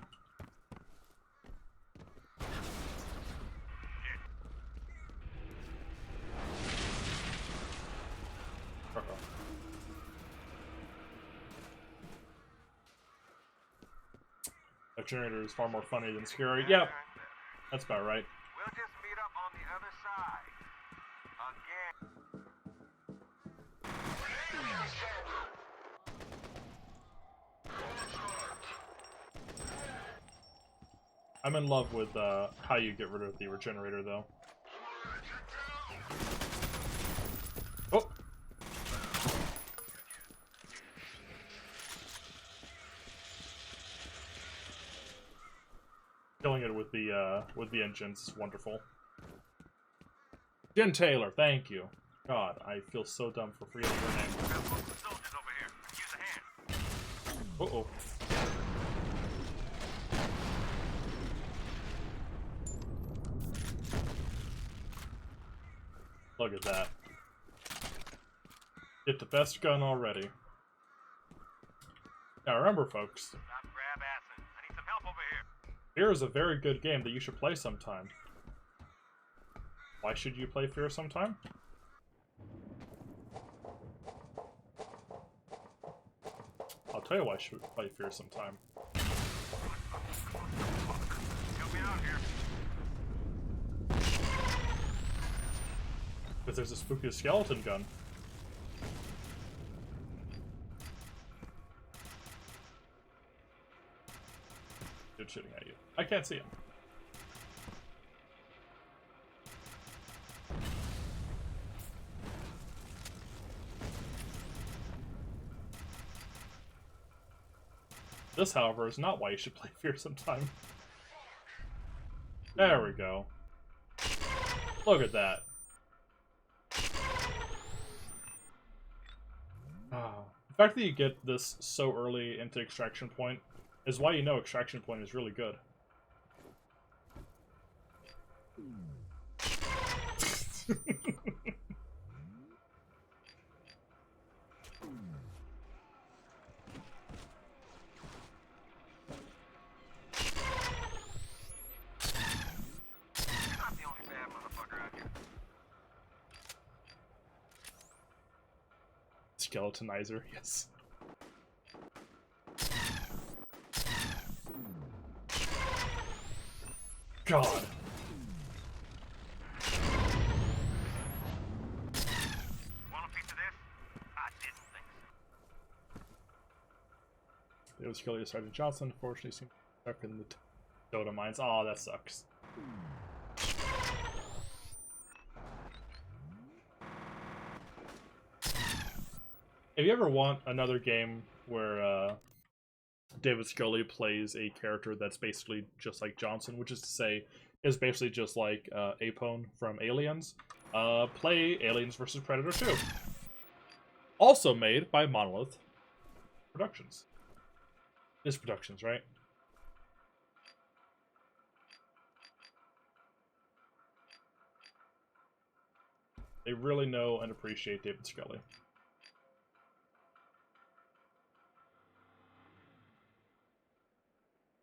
That generator is far more funny than scary. Yeah, that's about right. We'll just meet up on the other side. Again. I'm in love with how you get rid of the regenerator, though. Oh! Killing it with the engines is wonderful. Jen Taylor, thank you. God, I feel so dumb for forgetting your name. Got local soldiers over here. Could use a hand. Uh-oh. Look at that. Get the best gun already. Now remember, folks, Stop grab assing. I need some help over here. Fear is a very good game that you should play sometime. Why should you play Fear sometime? I'll tell you why you should play Fear sometime. Help me out here. Because there's a spooky skeleton gun. Dude shooting at you. I can't see him. This, however, is not why you should play Fear sometime. There we go. Look at that. The fact that you get this so early into Extraction Point is why you know Extraction Point is really good. You're not the only bad motherfucker out here. Skeletonizer, yes. God. Want a piece of this? I didn't think so. It was killed Sergeant Johnson. Unfortunately, seemed stuck in the Dota mines. Aw, that sucks. If you ever want another game where David Scully plays a character that's basically just like Johnson, which is to say, is basically just like Apone from Aliens, play Aliens vs. Predator 2. Also made by Monolith Productions. It's Productions, right? They really know and appreciate David Scully.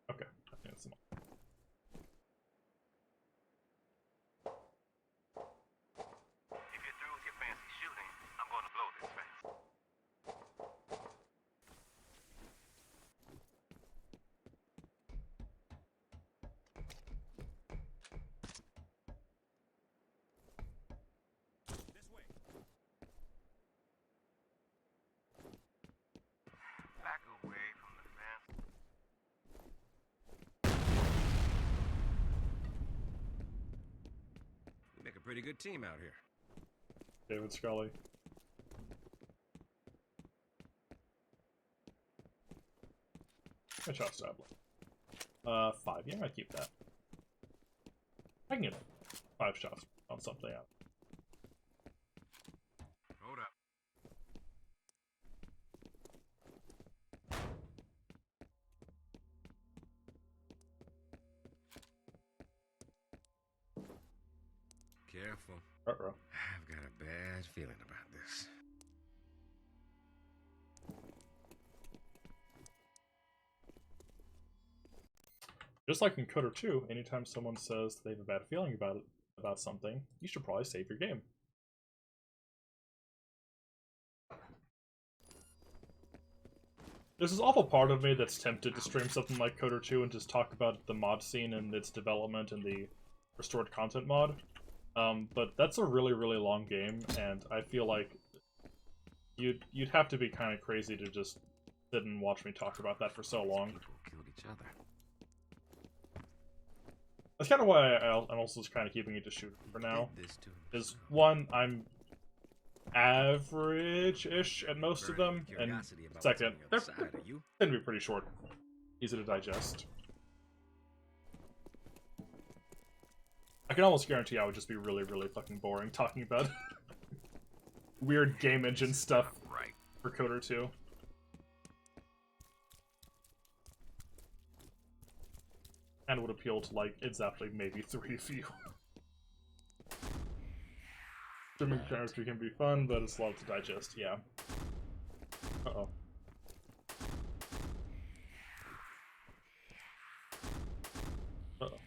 Okay, I think that's enough. If you're through with your fancy shooting, I'm going to blow this fast. This way. Back away from the fence. We make a pretty good team out here. David Scully. Good shot, Stabler. 5. Yeah, I'm gonna keep that. I can get 5 shots on something else. Hold up. Careful. Uh-oh. I've got a bad feeling about this. Just like in Coder 2, anytime someone says they have a bad feeling about something, you should probably save your game. There's this awful part of me that's tempted to stream something like Coder 2 and just talk about the mod scene and its development and the restored content mod. But that's a really, really long game, and I feel like you'd have to be kind of crazy to just sit and watch me talk about that for so long. People killed each other. That's kind of why I'm also just kind of keeping it to shoot for now. Did this to Is one, I'm average-ish at most of them, and Curiosity about second, what's they're on the other side, are you? tend to be pretty short, easy to digest. I can almost guarantee I would just be really, really fucking boring talking about weird game engine stuff Right. for Coder 2. And would appeal to, like, exactly maybe 3 of you. Streaming character can be fun, but it's a lot to digest, yeah. Uh-oh. Uh-oh.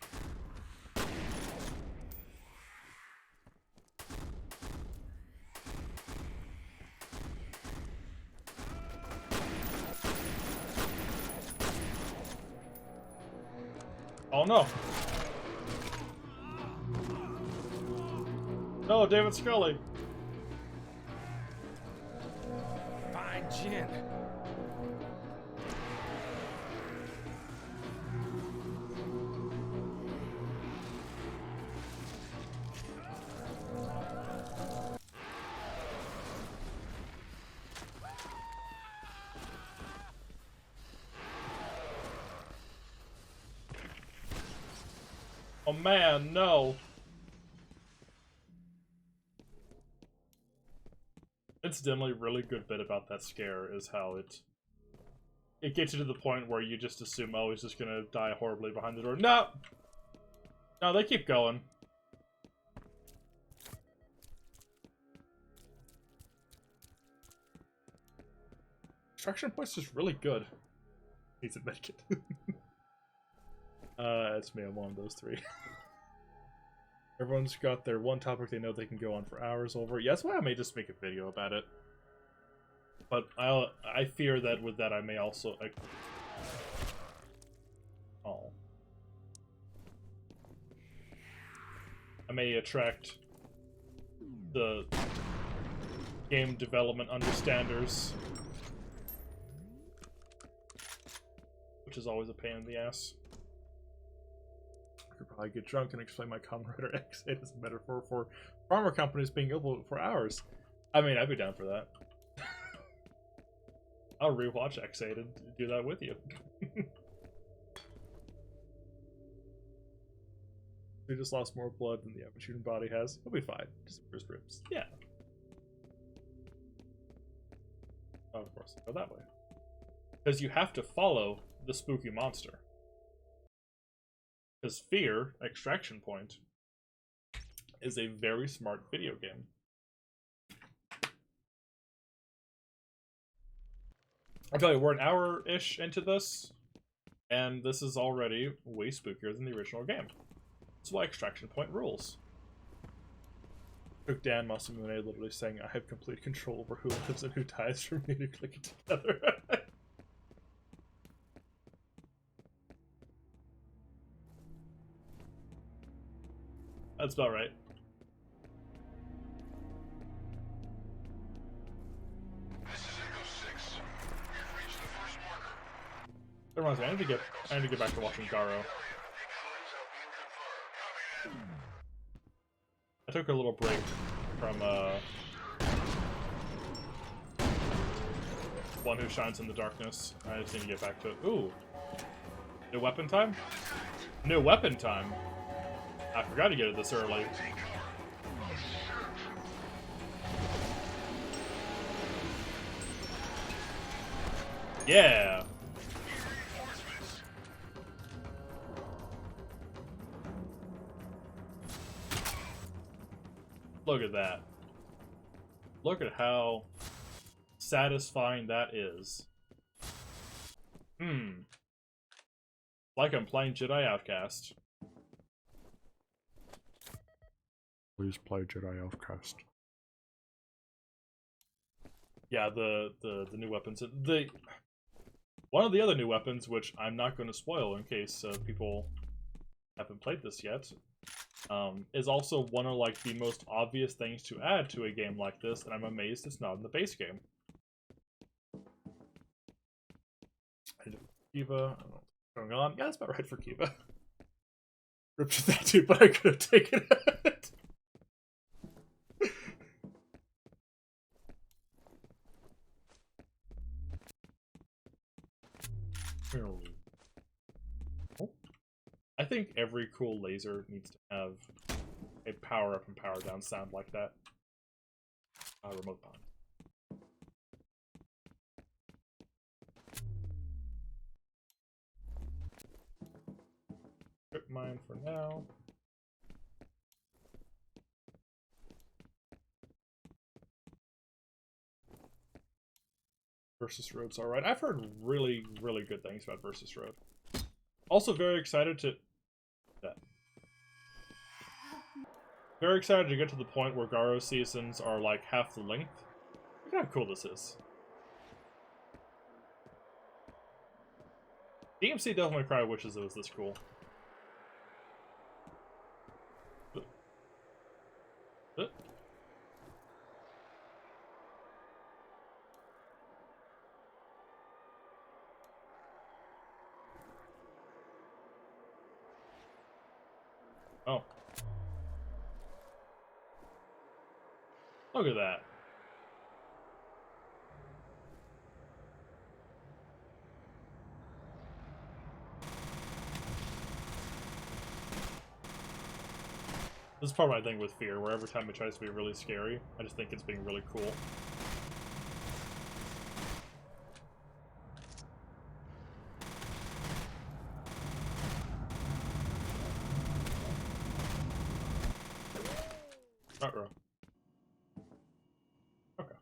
Oh no! No, David Scully! Fine, Jin. Oh man, no! Incidentally, really good bit about that scare is how it gets you to the point where you just assume, oh, he's just gonna die horribly behind the door. No! No, they keep going. Extraction points is really good. Needs to make it. It's me, I'm one of those 3. Everyone's got their one topic they know they can go on for hours over. Yeah, that's why I may just make a video about it. But I fear that with that I may also... I may attract the game development understanders. Which is always a pain in the ass. I could probably get drunk and explain my Kamen Rider X8 as a metaphor for farmer companies being able for hours. I mean, I'd be down for that. I'll rewatch X8 and do that with you. He just lost more blood than the average human body has. He'll be fine. Just first ribs. Yeah. Oh, of course, go that way. Because you have to follow the spooky monster. Because Fear, Extraction Point, is a very smart video game. I'll tell you, we're an hour-ish into this, and this is already way spookier than the original game. That's why Extraction Point rules. Took Dan Masamune literally saying, I have complete control over who lives and who dies for me to click it together. That's about right. This is Echo 6. We've reached the first marker. That reminds me, I need to get back to watching Garo. I took a little break from One Who Shines in the Darkness. I just need to get back to it. Ooh. New weapon time? New weapon time? I forgot to get it this early. Yeah! Look at that. Look at how satisfying that is. Like I'm playing Jedi Outcast. Please play Jedi Outcast. Yeah, the new weapons. One of the other new weapons, which I'm not going to spoil in case people haven't played this yet, is also one of like the most obvious things to add to a game like this, and I'm amazed it's not in the base game. Kiva, I don't know what's going on. Yeah, that's about right for Kiva. Ripped that too, but I could have taken it. I think every cool laser needs to have a power up and power down sound like that. Remote on. Strip mine for now. Versus Road's alright. I've heard really, really good things about Versus Road. Also very excited to... Very excited to get to the point where Garo seasons are like half the length. Look how cool this is. DMC Devil May Cry wishes it was this cool. Oh. Look at that. This is part of my thing with Fear, where every time it tries to be really scary, I just think it's being really cool. Uh-oh. Okay.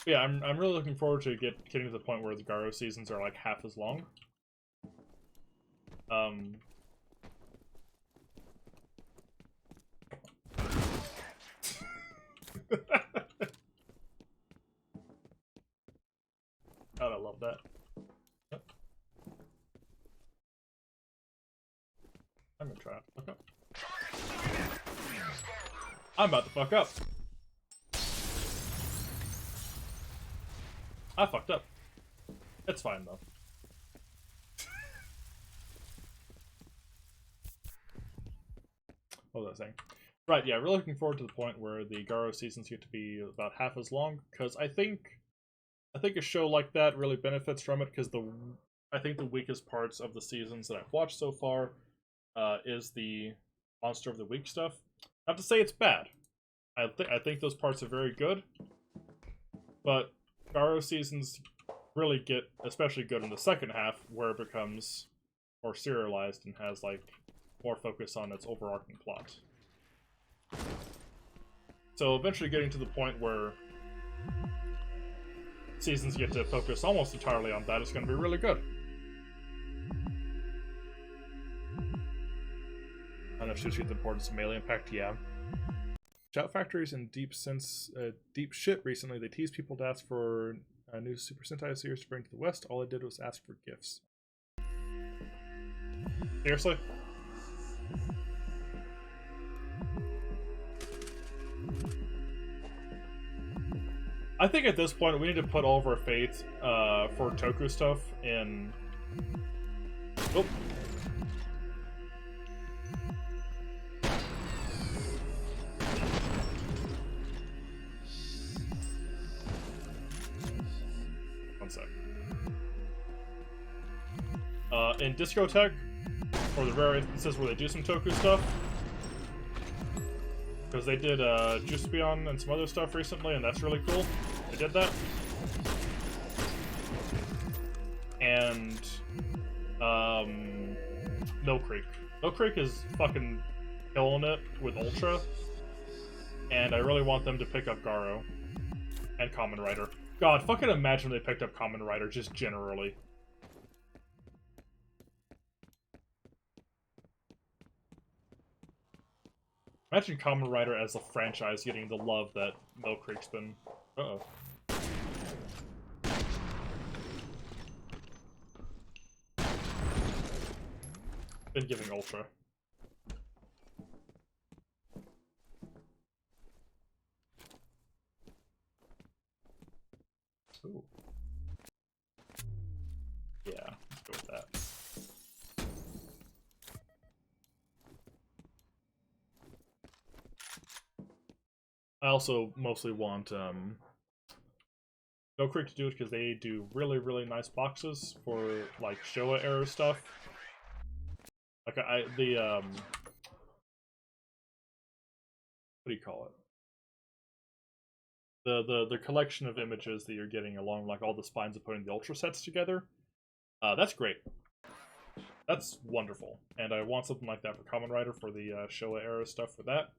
Yeah, I'm really looking forward to getting to the point where the Garo seasons are like half as long. God, I love that. Yep. I'm gonna try to fuck up. I'm about to fuck up. I fucked up. It's fine though. What was I saying? Right, yeah, really looking forward to the point where the Garo seasons get to be about half as long, because I think a show like that really benefits from it, because I think the weakest parts of the seasons that I've watched so far is the Monster of the Week stuff. Not to say it's bad. I think those parts are very good, but Garo seasons really get especially good in the second half, where it becomes more serialized and has like more focus on its overarching plot. So eventually getting to the point where seasons get to focus almost entirely on that is going to be really good. I know she's the importance of melee impact, yeah. Shout Factory's in deep shit recently. They teased people to ask for a new Super Sentai series to bring to the West. All I did was ask for gifts. Seriously? I think at this point we need to put all of our faith for Toku stuff in... Oh. One sec. In Discotheque, for the rare instances where they do some Toku stuff, because they did Juice Beyond and some other stuff recently, and that's really cool. They did that. And No Creek. No Creek is fucking killing it with Ultra, and I really want them to pick up Garo and Kamen Rider. God, fucking imagine they picked up Kamen Rider just generally. Imagine Kamen Rider as a franchise getting the love that Mill Creek's been. Uh-oh. Been giving Ultra. Ooh. Yeah, let's go with that. I also mostly want No Creek to do it because they do really, really nice boxes for like Showa era stuff. Like what do you call it? The collection of images that you're getting along like all the spines of putting the ultra sets together. That's great. That's wonderful, and I want something like that for Kamen Rider for the Showa era stuff for that.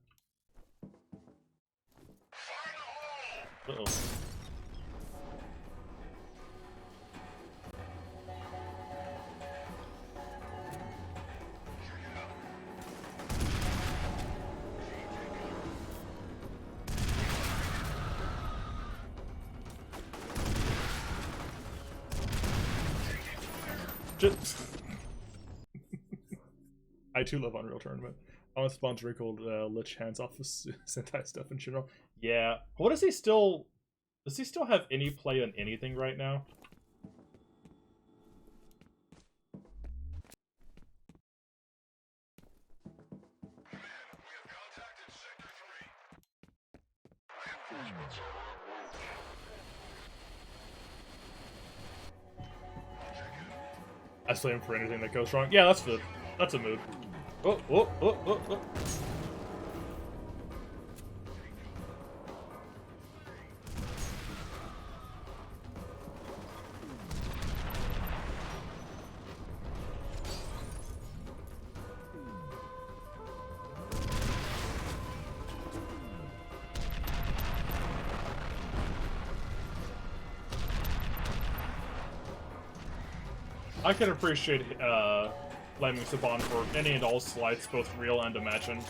Uh-oh. I too love Unreal Tournament. I want to sponsor called Lich Hands off of Sentai stuff in general. Yeah. What does he still... Does he still have any play on anything right now? I slam for anything that goes wrong. Yeah, that's a move. Oh, oh, oh, oh, oh. I can appreciate blaming Saban for any and all slights, both real and imagined.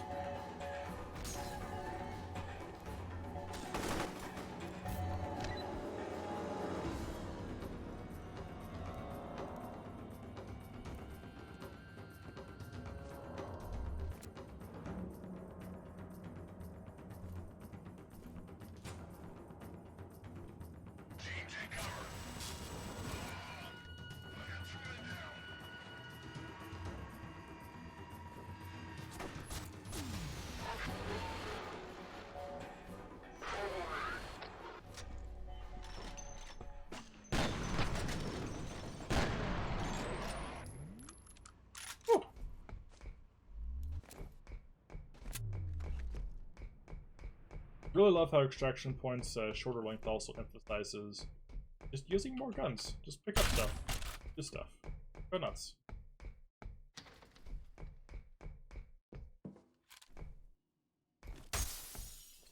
Really love how Extraction Point's shorter length also emphasizes just using more guns. Just pick up stuff. Do stuff. Go nuts.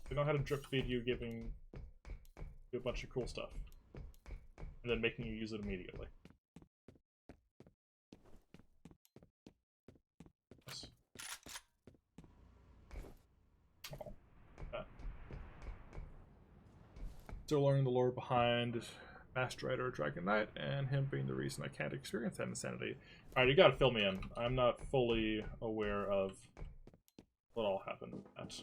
They know how to drip feed you, giving you a bunch of cool stuff. And then making you use it immediately. Yes. Oh, that. Still learning the lore behind Master Rider Dragon Knight, and him being the reason I can't experience that insanity. Alright, you gotta fill me in. I'm not fully aware of what all happened with that.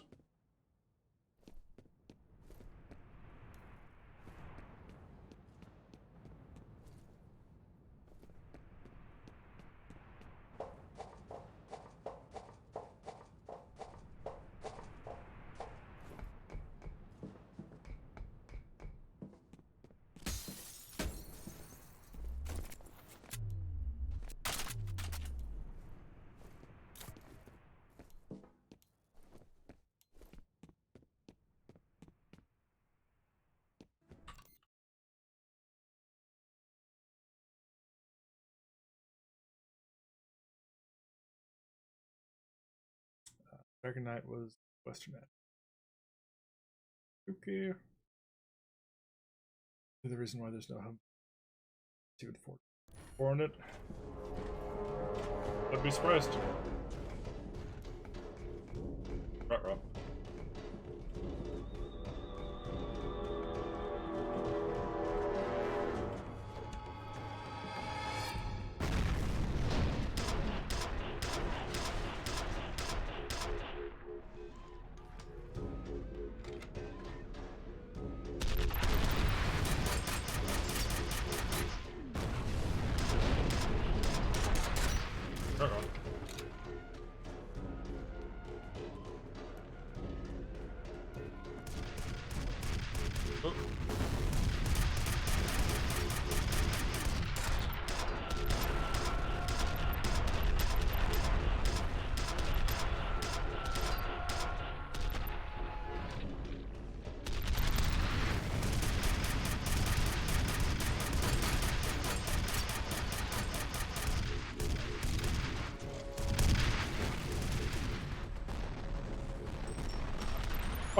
Dragon Knight was Western Edge. Okay. The reason why there's no hub. See what for it. I'd be surprised. Ruh-roh.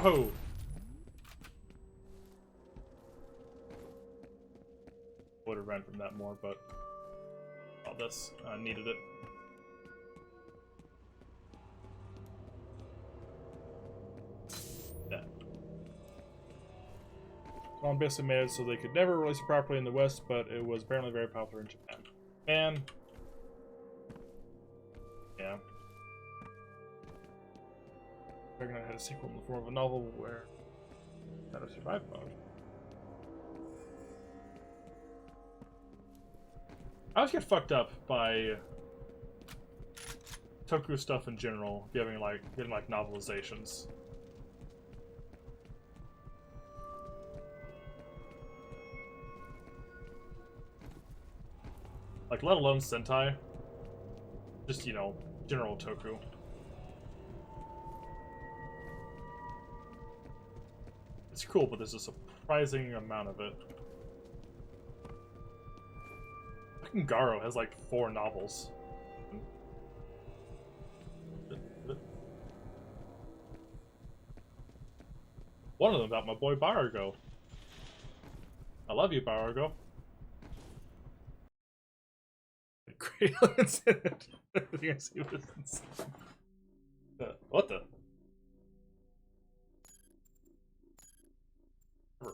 Oh! Would have ran from that more, but all this needed it. Yeah. Kong basically made it so they could never release it properly in the West, but it was apparently very popular in Japan. And yeah. Dragon had a sequel in the form of a novel where had a survival mode. I always get fucked up by Toku stuff in general, getting like novelizations. Like, let alone Sentai. Just, you know, general Toku. It's cool, but there's a surprising amount of it. Fucking Garo has like 4 novels. One of them about my boy Barugo. I love you, Barugo. Great incident. Everything I see was insane. What the?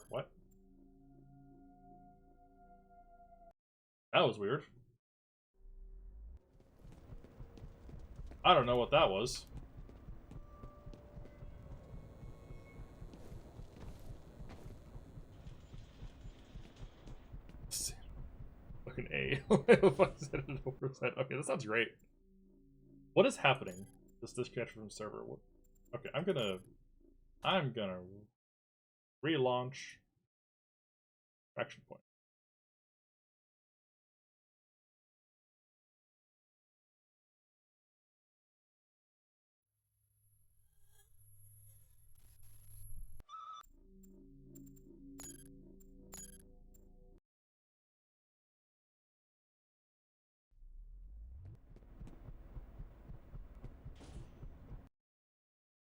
What? That was weird. I don't know what that was. Fucking A. Okay, that sounds great. What is happening? This disconnection from server. Okay, I'm gonna relaunch action point.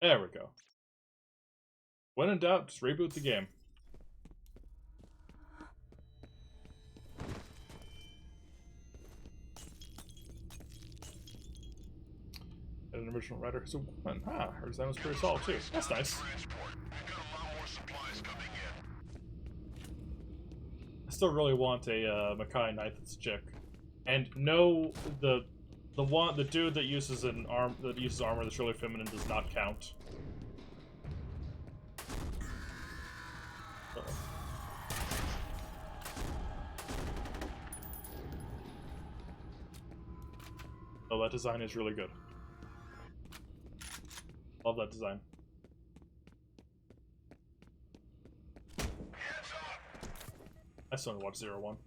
There we go. When in doubt, just reboot the game. And an original writer who's a woman. Her design was pretty solid too. That's nice. I still really want a Makai Knight that's a chick. And no, the dude that uses armor that's really feminine does not count. Oh, that design is really good. Love that design. I still want to watch 01.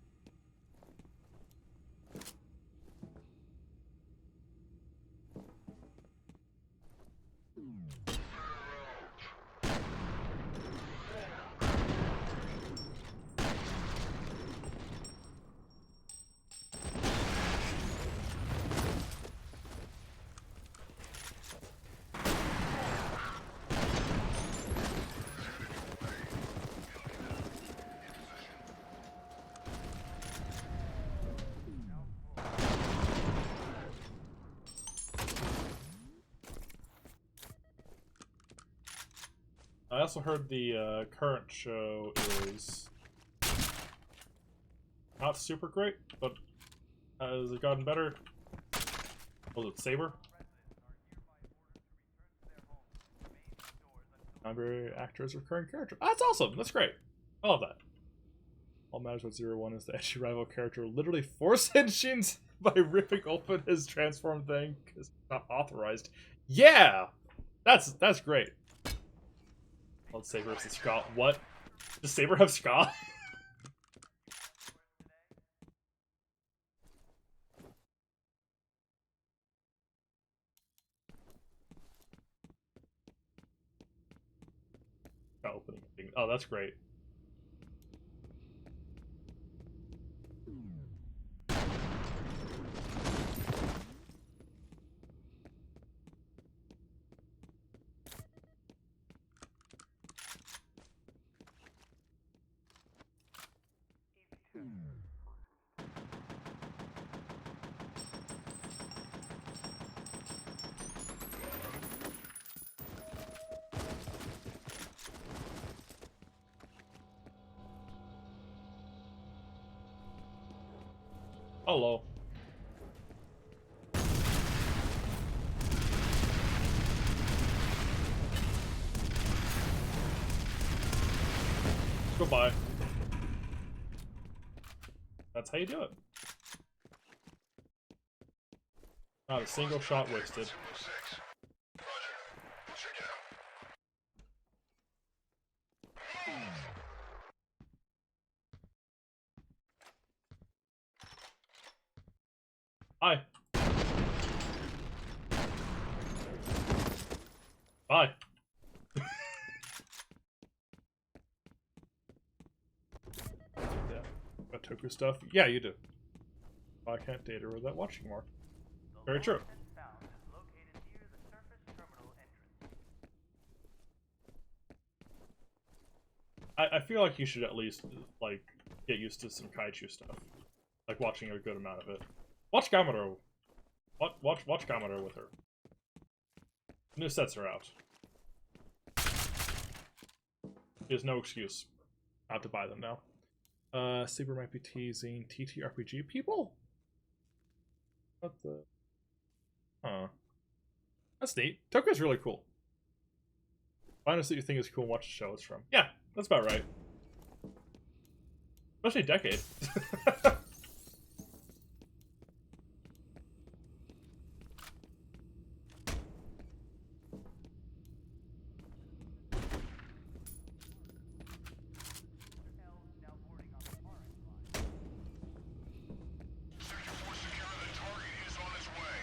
I also heard the current show is not super great, but has it gotten better? Was it Saber? Library actor as a recurring character. That's awesome. That's great. I love that. All matters with 01 is the edgy rival character literally force engines by ripping open his transform thing because it's not authorized. Yeah, that's great. Let's Saber versus Ska. What? Does Saber have Ska? Opening thing. Oh, that's great. Hello. Goodbye. That's how you do it. Not a single shot wasted. Signal 6. Roger. Check it out. Bye. Bye. Yeah. Got Toku stuff? Yeah, you do. I can't data her without watching more. Very true. I feel like you should at least, like, get used to some kaiju stuff. Like, watching a good amount of it. Watch Gamero. Watch Gamero with her. New sets are out. There's no excuse not to buy them now. Saber might be teasing TTRPG people? What the... Huh. That's neat. Toku's really cool. Find us that you think is cool and watch the show it's from. Yeah, that's about right. Especially Decade. Sector 4 secure. The target is on its way.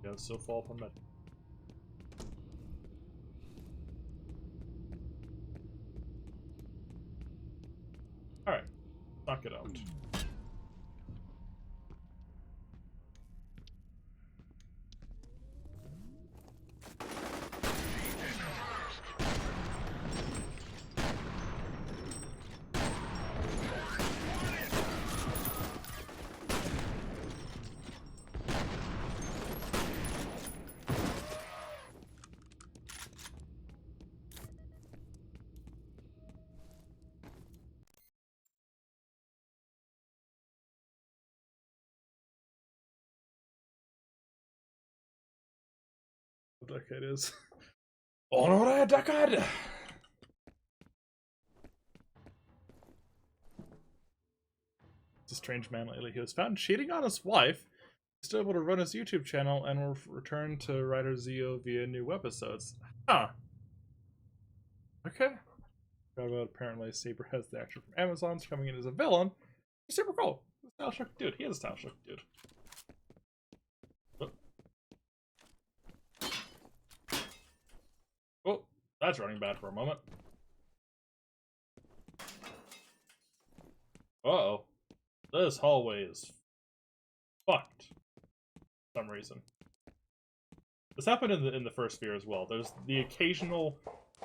Yeah, it's so fall from it. Alright. Knock it out. What decade is? Honore Decade! It's a strange man lately. He was found cheating on his wife. He's still able to run his YouTube channel and will return to writer Zio via new webisodes. Huh. Okay. Apparently Saber has the actor from Amazon's coming in as a villain. He's super cool. He's a style shock dude. He is a style shock dude. Oh, that's running bad for a moment. Uh-oh. This hallway is fucked. For some reason. This happened in the first sphere as well. There's the occasional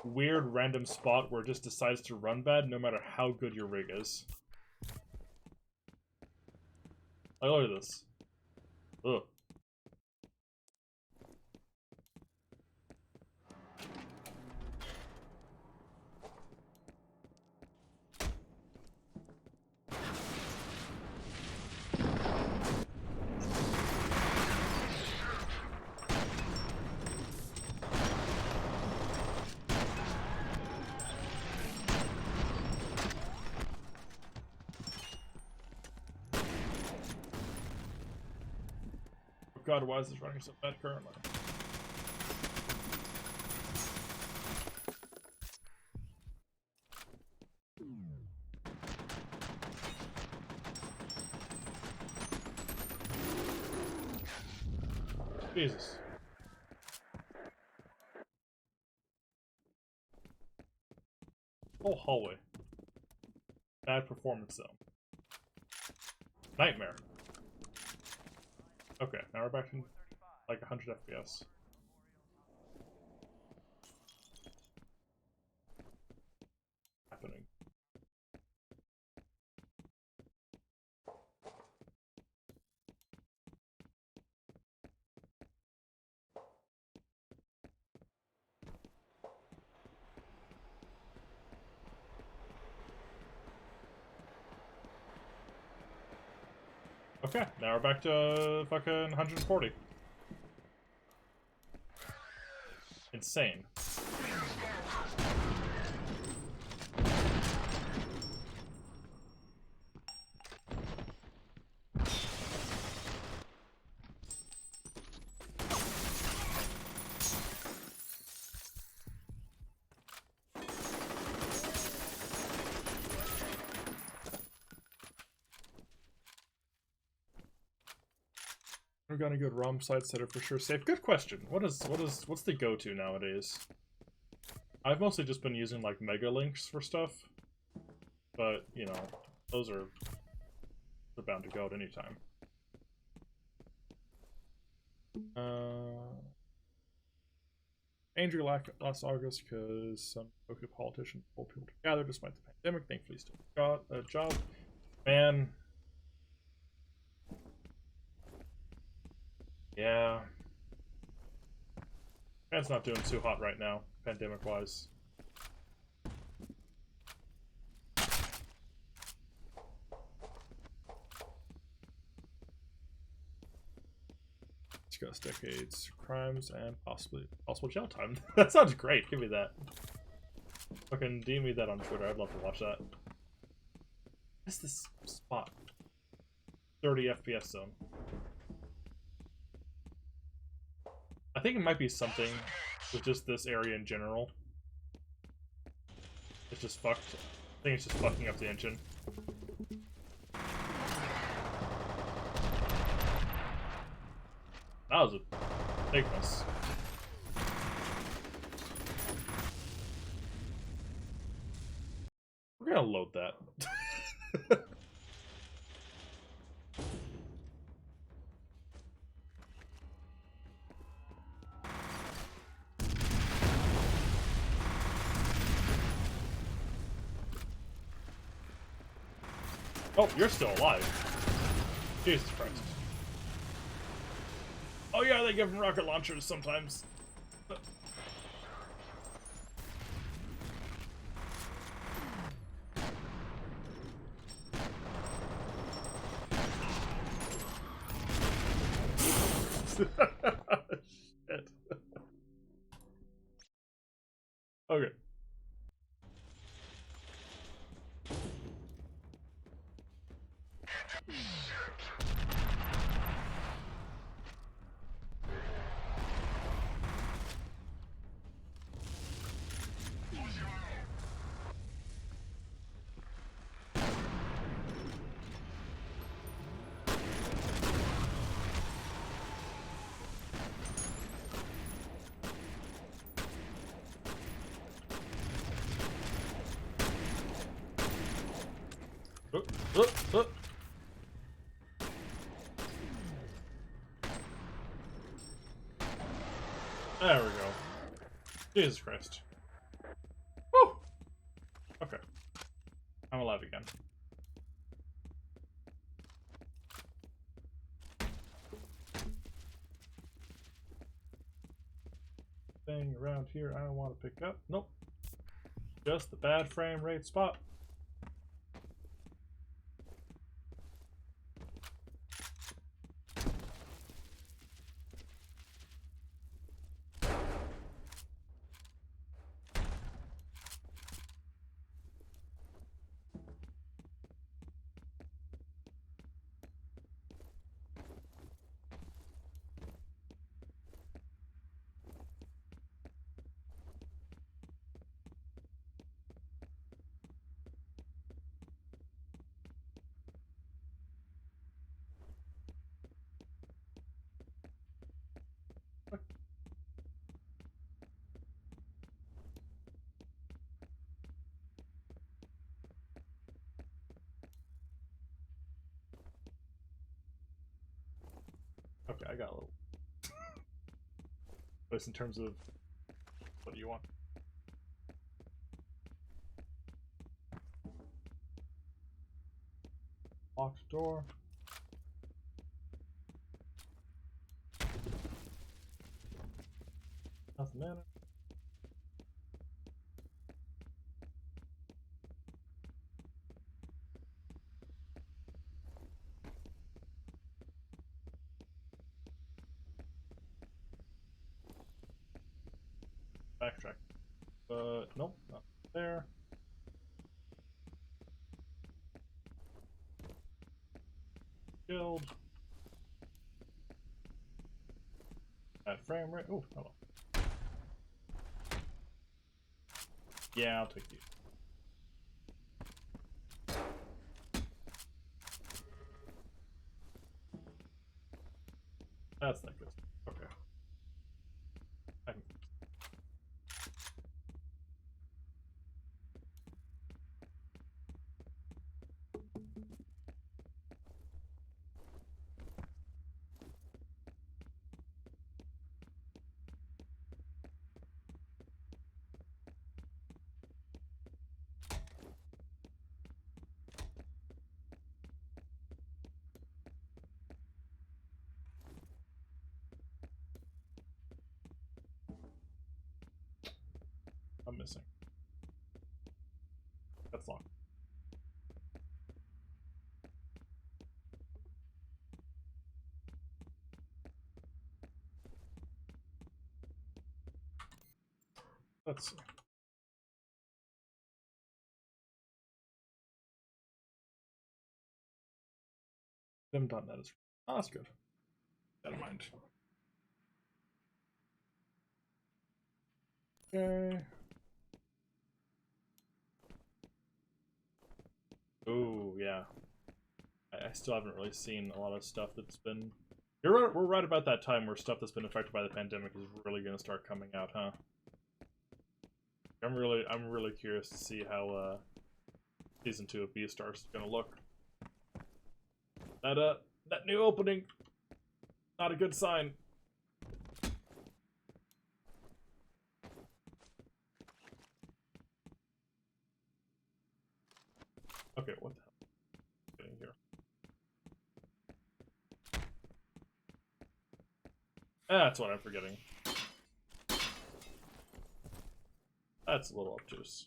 weird random spot where it just decides to run bad no matter how good your rig is. Like, look at this. Ugh. God, why is this running so bad currently? Jesus. Whole hallway. Bad performance zone. Nightmare. Okay, now we're back to like 100 FPS. Happening. Okay, now we're back to fucking 140. Insane. We've got a good ROM site setup for sure. Safe. Good question. What's the go-to nowadays? I've mostly just been using like mega links for stuff, but you know, they're bound to go at any time. Angry last August because some local politicians told people to gather despite the pandemic. Thankfully, still got a job. Man. Yeah. It's not doing too hot right now, pandemic-wise. Discuss decades, crimes, and possible jail time. That sounds great. Give me that. Fucking DM me that on Twitter. I'd love to watch that. What's this spot? 30 FPS zone. I think it might be something with just this area in general. It's just fucked. I think it's just fucking up the engine. That was a big miss. We're gonna load that. Oh, you're still alive. Jesus Christ. Oh yeah, they give them rocket launchers sometimes. Shit. Okay. Oh. There we go. Jesus Christ. Woo! Okay. I'm alive again. Thing around here I don't want to pick up. Nope. Just the bad frame rate spot. Okay, I got a little. But in terms of what do you want? Locked door. Nothing in it. backtrack. Nope, not there. Killed. That frame rate. Oh, hello. Yeah, I'll take these. That's not good. Okay. I'm missing. That's locked. Let's see. Vim.net is. Oh, that's good. Never mind. Okay. Oh, yeah. I still haven't really seen a lot of stuff that's been. We're right about that time where stuff that's been affected by the pandemic is really going to start coming out, huh? I'm really curious to see how season 2 of Beastars is going to look. That new opening, not a good sign. Okay, what the hell is getting here? That's what I'm forgetting. That's a little obtuse.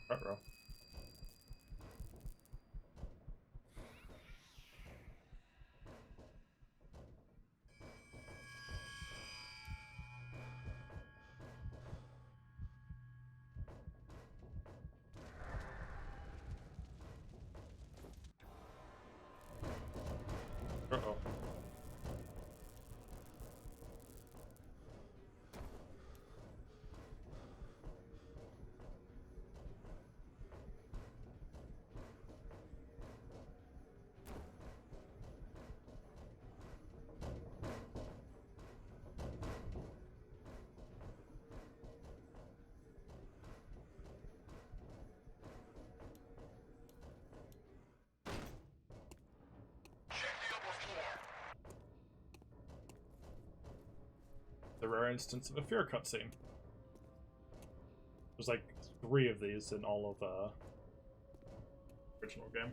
Right, bro. Uh-oh. The rare instance of a fear cutscene. There's like 3 of these in all of original game.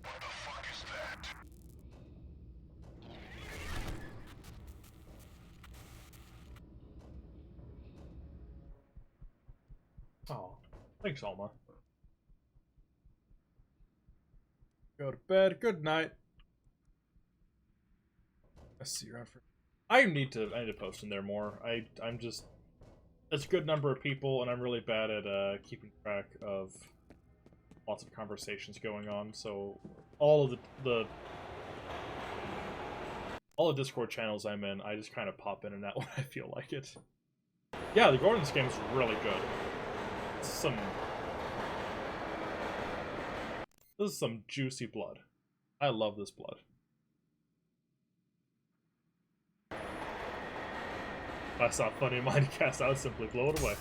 What the fuck is that? Oh, thanks, Alma. Go to bed. Good night. I see you around for. I need to post in there more. I'm just. It's a good number of people, and I'm really bad at keeping track of lots of conversations going on. So all of all the Discord channels I'm in, I just kind of pop in and out when I feel like it. Yeah, the gore in this game is really good. This is some juicy blood. I love this blood. If I saw funny mind cast, I would simply blow it away.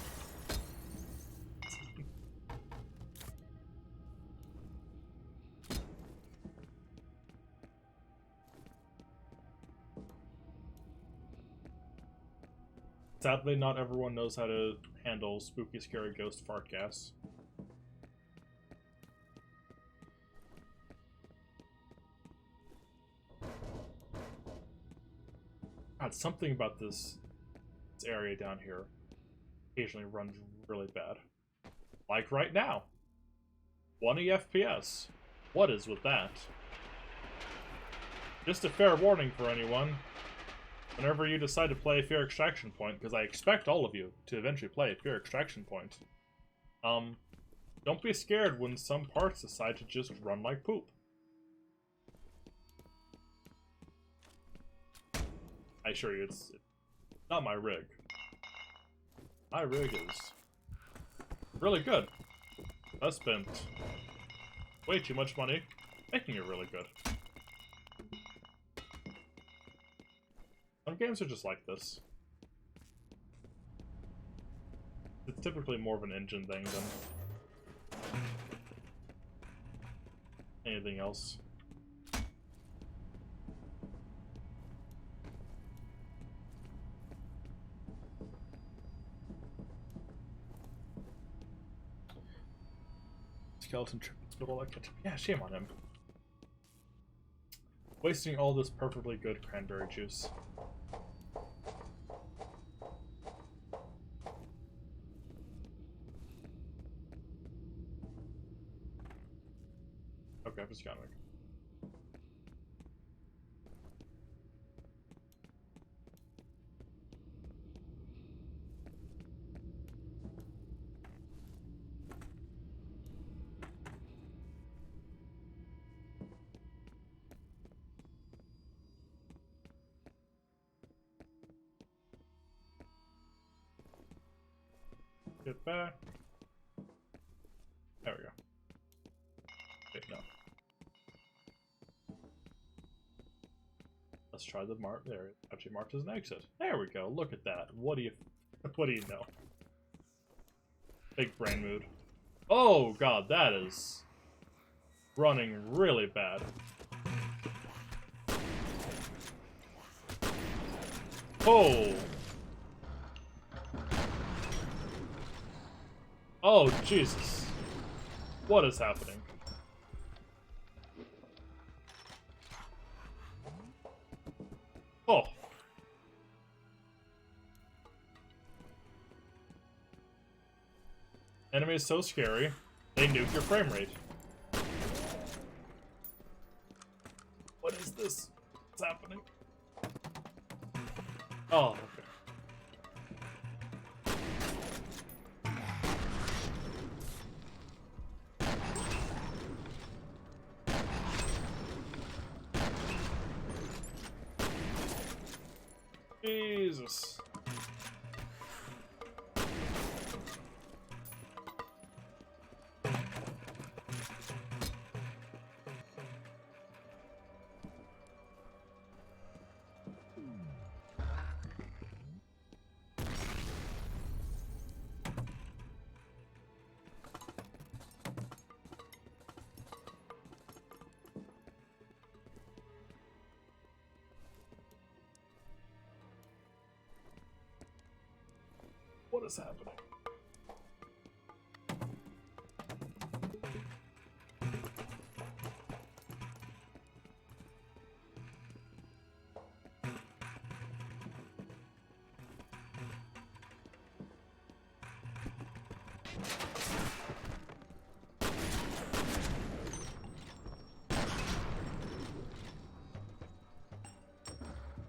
Sadly, not everyone knows how to handle spooky, scary ghost fart gas. God, something about this area down here occasionally runs really bad. Like right now. 20 FPS. What is with that? Just a fair warning for anyone. Whenever you decide to play Fear Extraction Point, because I expect all of you to eventually play Fear Extraction Point, don't be scared when some parts decide to just run like poop. I assure you, it's not my rig. My rig is really good. I spent way too much money making it really good. Some games are just like this. It's typically more of an engine thing than anything else. Skeleton triple like ketchup. Yeah, shame on him. Wasting all this perfectly good cranberry juice. Okay, I'm just gonna get back. There we go. Wait, no. Let's try the mark. There, it actually marked as an exit. There we go. Look at that. What do you know? Big brain mood. Oh god, that is running really bad. Oh. Oh, Jesus. What is happening? Oh. Enemy is so scary, they nuke your frame rate. What is this? What's happening? Oh, okay. Jesus. What is happening?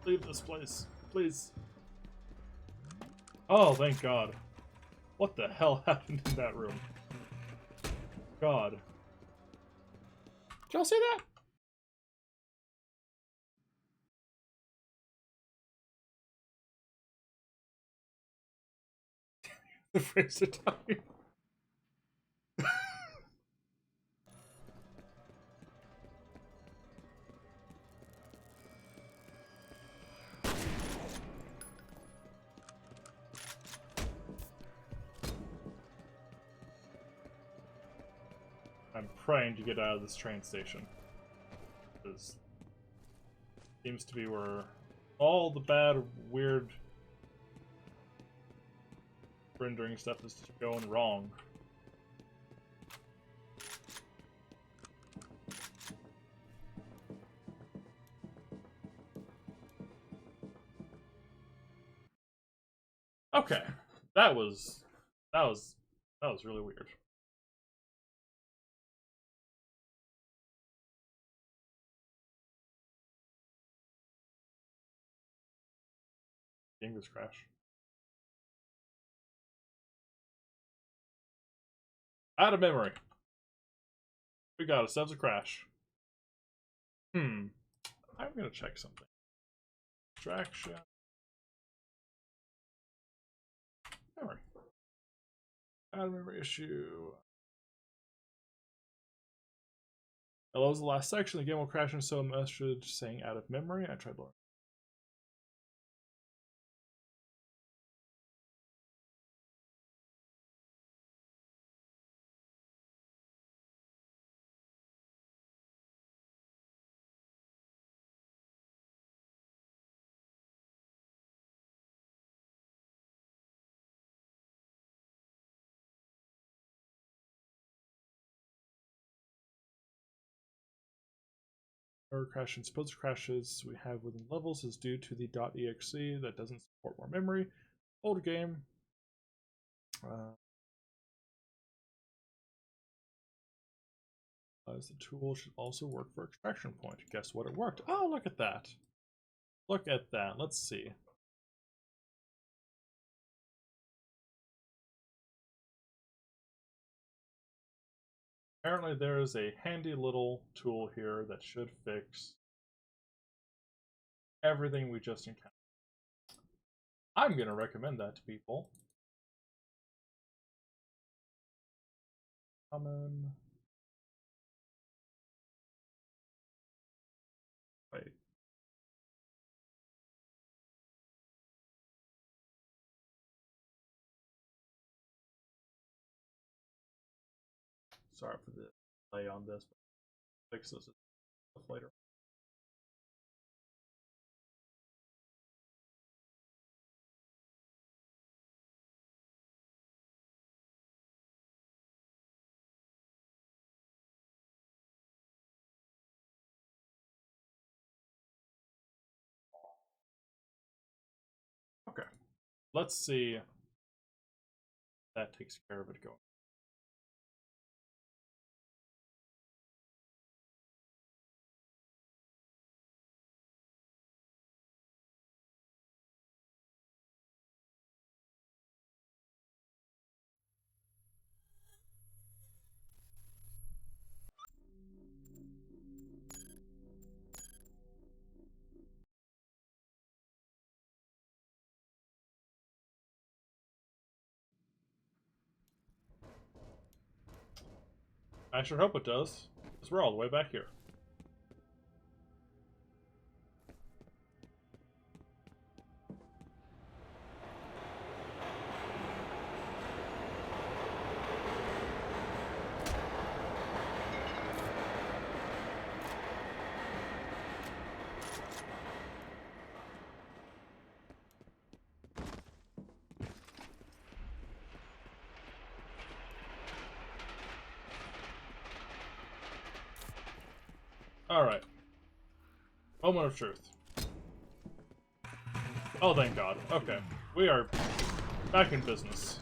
Leave this place, please. Oh, thank God. What the hell happened in that room? God. Did y'all see that? The frames are dying. I'm praying to get out of this train station. This seems to be where all the bad, weird rendering stuff is going wrong. Okay. That was that was that was really weird. English crash. Out of memory. We got ourselves a crash. I'm gonna check something. Distraction. Memory. Out of memory issue. Hello was the last section. The game will crash and so a message saying out of memory. I tried loading. Error crash and supposed crashes we have within levels is due to the .exe that doesn't support more memory. Old game. As the tool should also work for extraction point. Guess what? It worked. Oh, look at that. Look at that. Let's see. Apparently there is a handy little tool here that should fix everything we just encountered. I'm going to recommend that to people. Common. Wait. Sorry for the delay on this, but fix this stuff later. Okay. Let's see if that takes care of it going. I sure hope it does, because we're all the way back here. Alright. Moment of truth. Oh, thank God. Okay. We are back in business.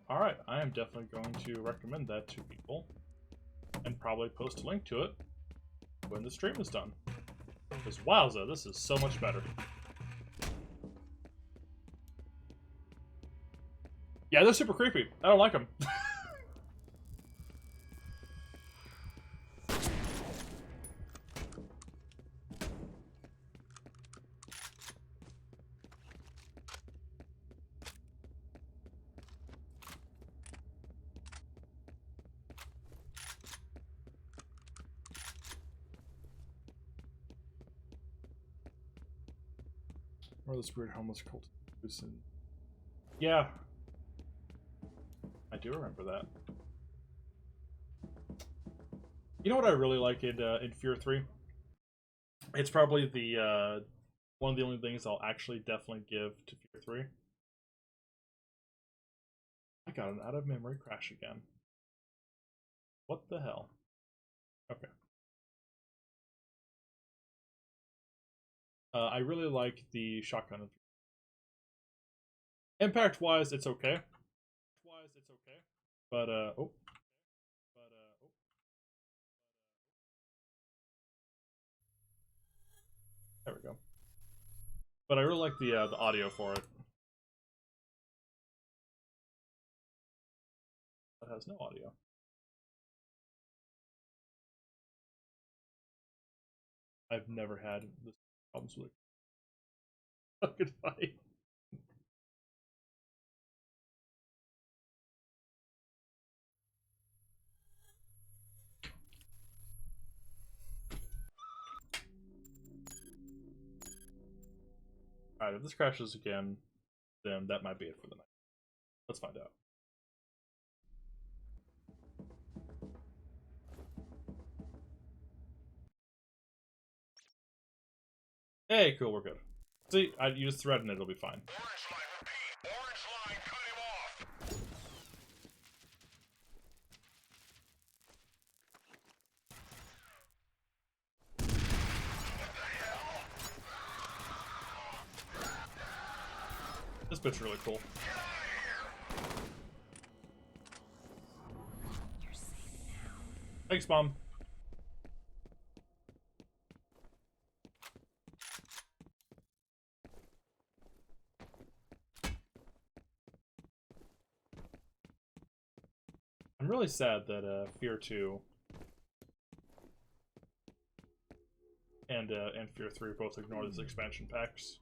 Alright, I am definitely going to recommend that to people. And probably post a link to it when the stream is done. Because wowza, this is so much better. Yeah, they're super creepy. I don't like them. Or this weird homeless cult. Yeah. I do remember that. You know what I really like in Fear 3? It's probably the one of the only things I'll actually definitely give to Fear 3. I got an out of memory crash again. What the hell? Okay. I really like the shotgun. Impact wise, it's okay. But oh. There we go. But I really like the audio for it. It has no audio. I've never had this problems with it. Fucking funny. Alright, if this crashes again, then that might be it for the night. Let's find out. Hey, cool, we're good. See, you just threaten it, it'll be fine. Orange line, repeat. Orange line, cut him off. This bit's really cool. Thanks, Mom. I'm really sad that Fear 2 and Fear 3 both ignore these expansion packs.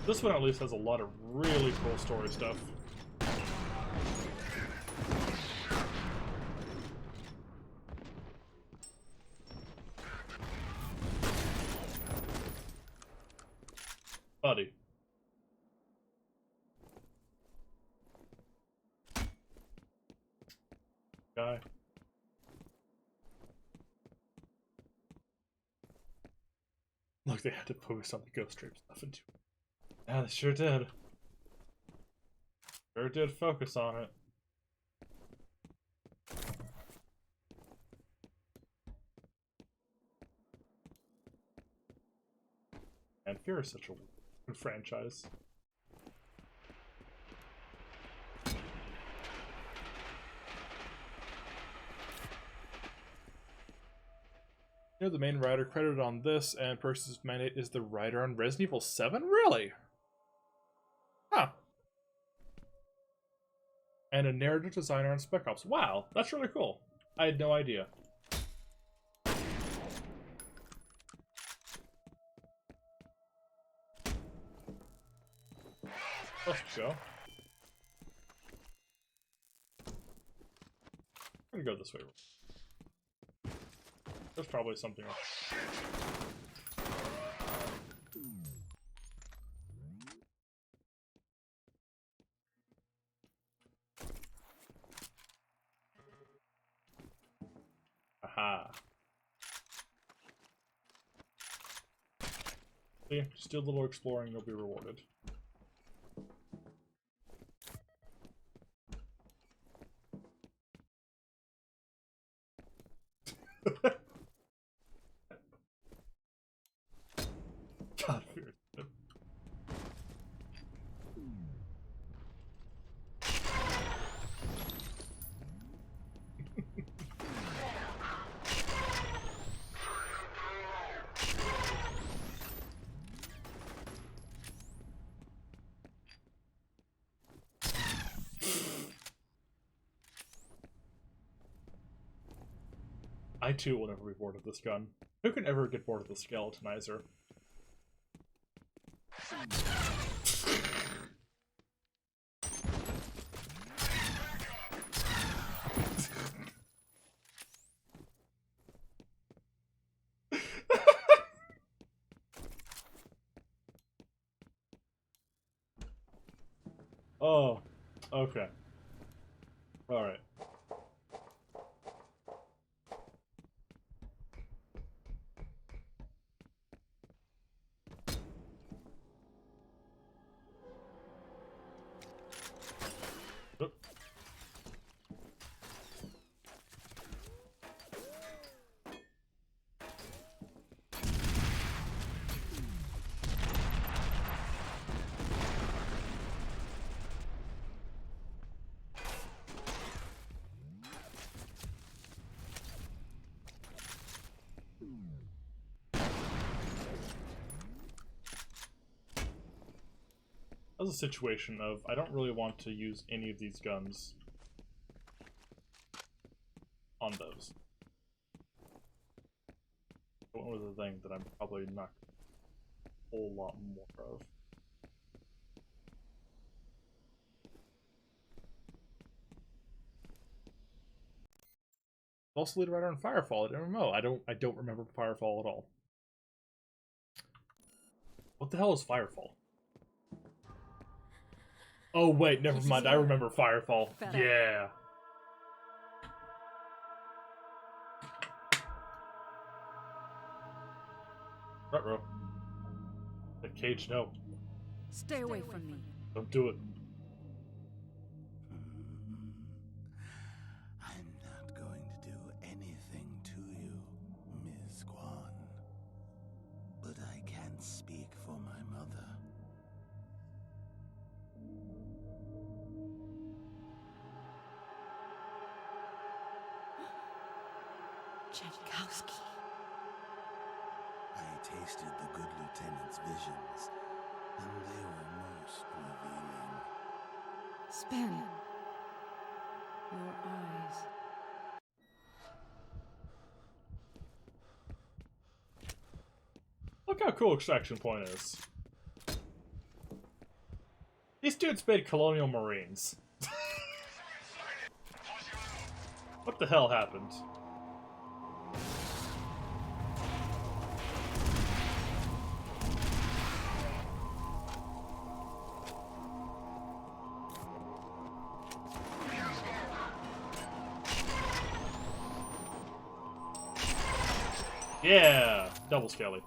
This one at least has a lot of really cool story stuff. Buddy. Guy. Look, they had to focus on the ghost trip stuff into it. Yeah, they sure did. Sure did focus on it. And Fear is such a weird franchise. You know, the main writer credited on this and Percy's mandate is the writer on Resident Evil 7? Really? Huh. And a narrative designer on Spec Ops. Wow, that's really cool. I had no idea. Let's go. I'm gonna go this way. There's probably something else. Aha. See, just do a little exploring, you'll be rewarded. God, Fear. I too will never be bored of this gun. Who can ever get bored of the skeletonizer? Oh, okay. Alright. Oop. That was a situation of, I don't really want to use any of these guns on those. One was the thing that I'm probably not a whole lot more of. Also lead writer on Firefall at MMO. I don't remember Firefall at all. What the hell is Firefall? Oh wait, never mind. I remember Firefall. Yeah. Ruh-roh. The cage, no. Stay away from me. Don't do it. I'm not going to do anything to you, Ms. Kwan. But I can't speak for my mother. Jankowski. I tasted the good lieutenant's visions, and they were most revealing. Spen. Your eyes. Look how cool Extraction Point is. These dudes made Colonial Marines. What the hell happened? Yeah, double skelly.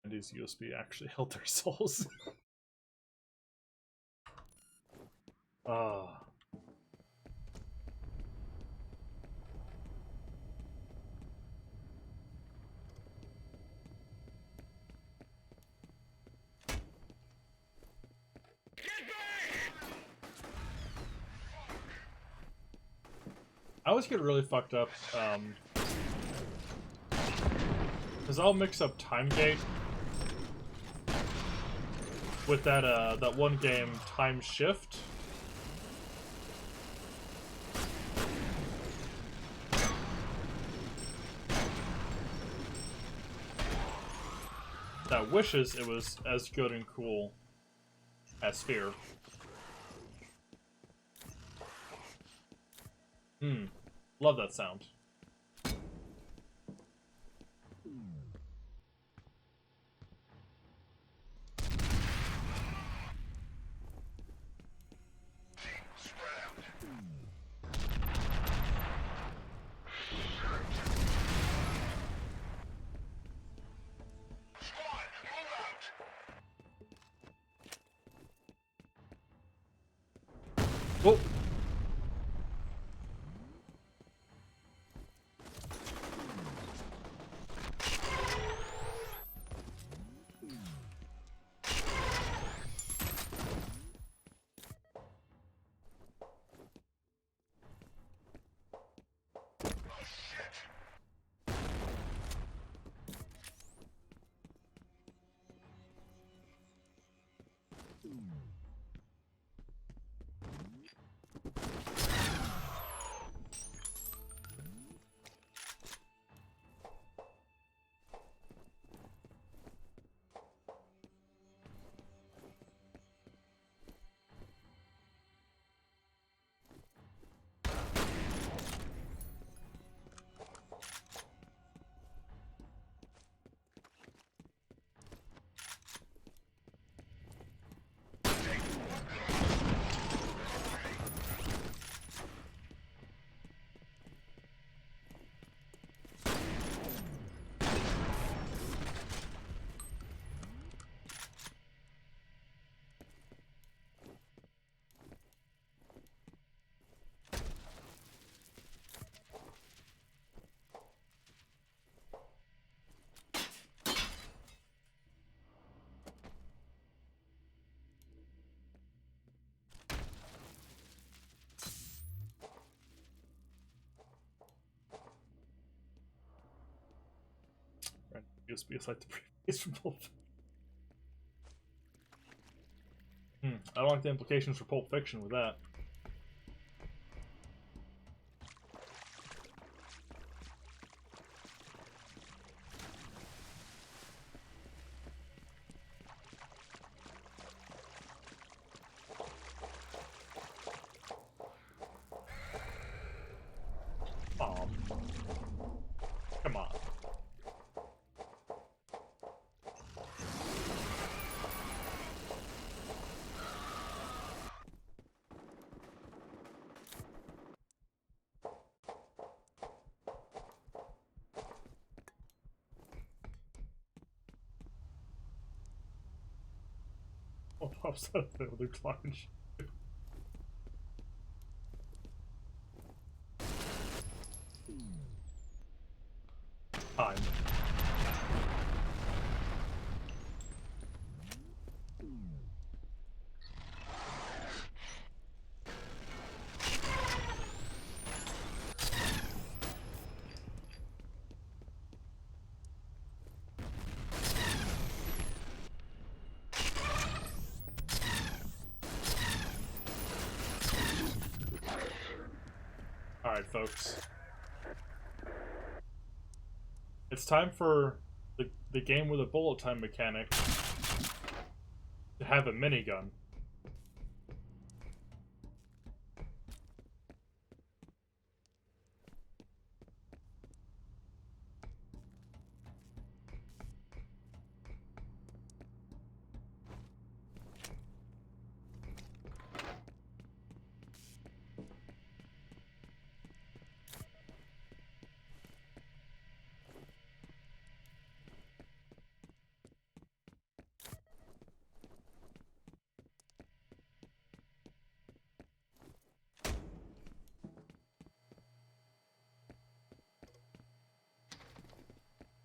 And these USB actually held their souls. Ah. I always get really fucked up, because I'll mix up Time Gate with that one game, Time Shift. That wishes it was as good and cool as Fear. Love that sound. Whoa. USB is like the previous from Pulp Fiction. I don't like the implications for Pulp Fiction with that. Come on. Oh, pops out of the other clutch. Time. Alright, folks. It's time for the game with a bullet time mechanic to have a minigun.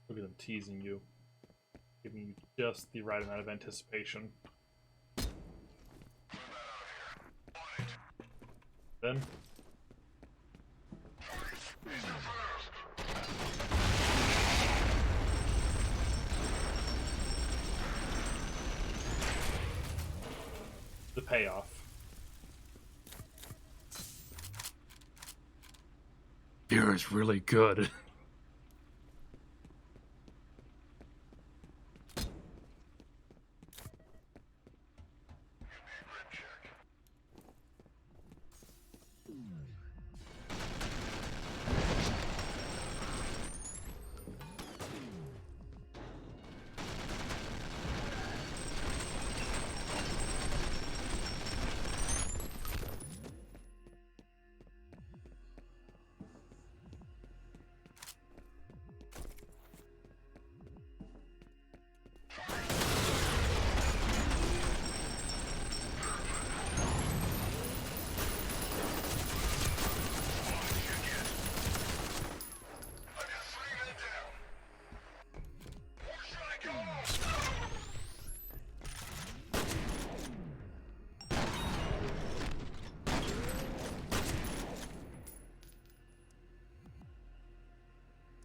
Look at them teasing you. Giving you just the right amount of anticipation. Then the payoff. Beer is really good.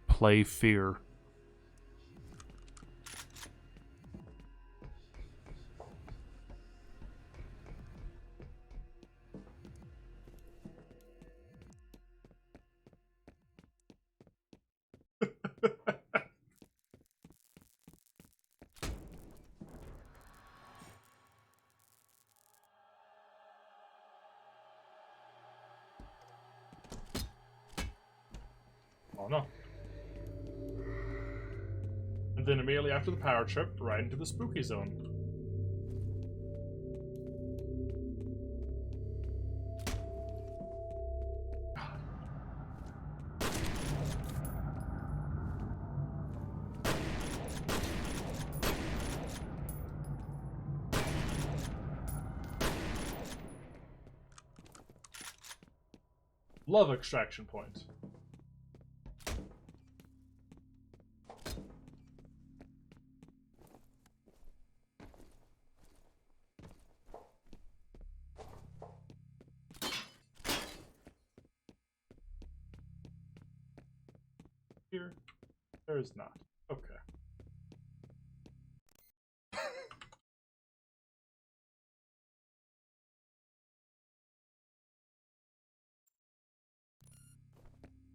Play fear. Oh no. And then immediately after the power trip, right into the spooky zone. Love extraction point. Here, there is not. Okay.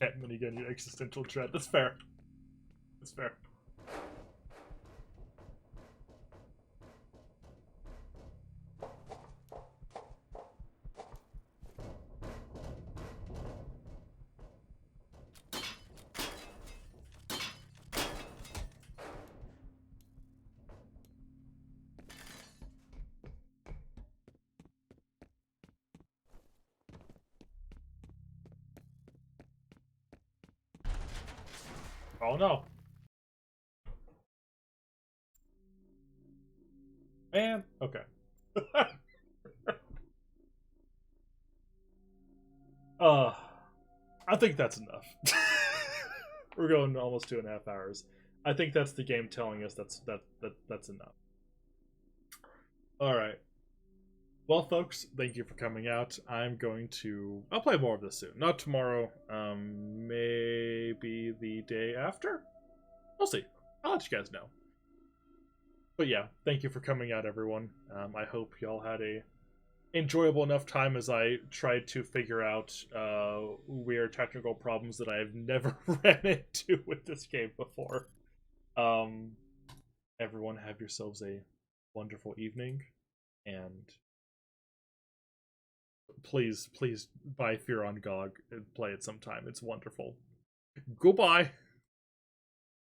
That minigun, your existential dread. That's fair. That's fair. Oh no. Man, okay. I think that's enough. We're going almost 2.5 hours. I think that's the game telling us that's enough. All right. Well, folks, thank you for coming out. I'll play more of this soon. Not tomorrow. Maybe the day after. We'll see. I'll let you guys know. But yeah, thank you for coming out, everyone. I hope y'all had a enjoyable enough time as I tried to figure out weird technical problems that I've never ran into with this game before. Everyone have yourselves a wonderful evening, and please buy Fear on GOG and play it sometime. It's wonderful. Goodbye.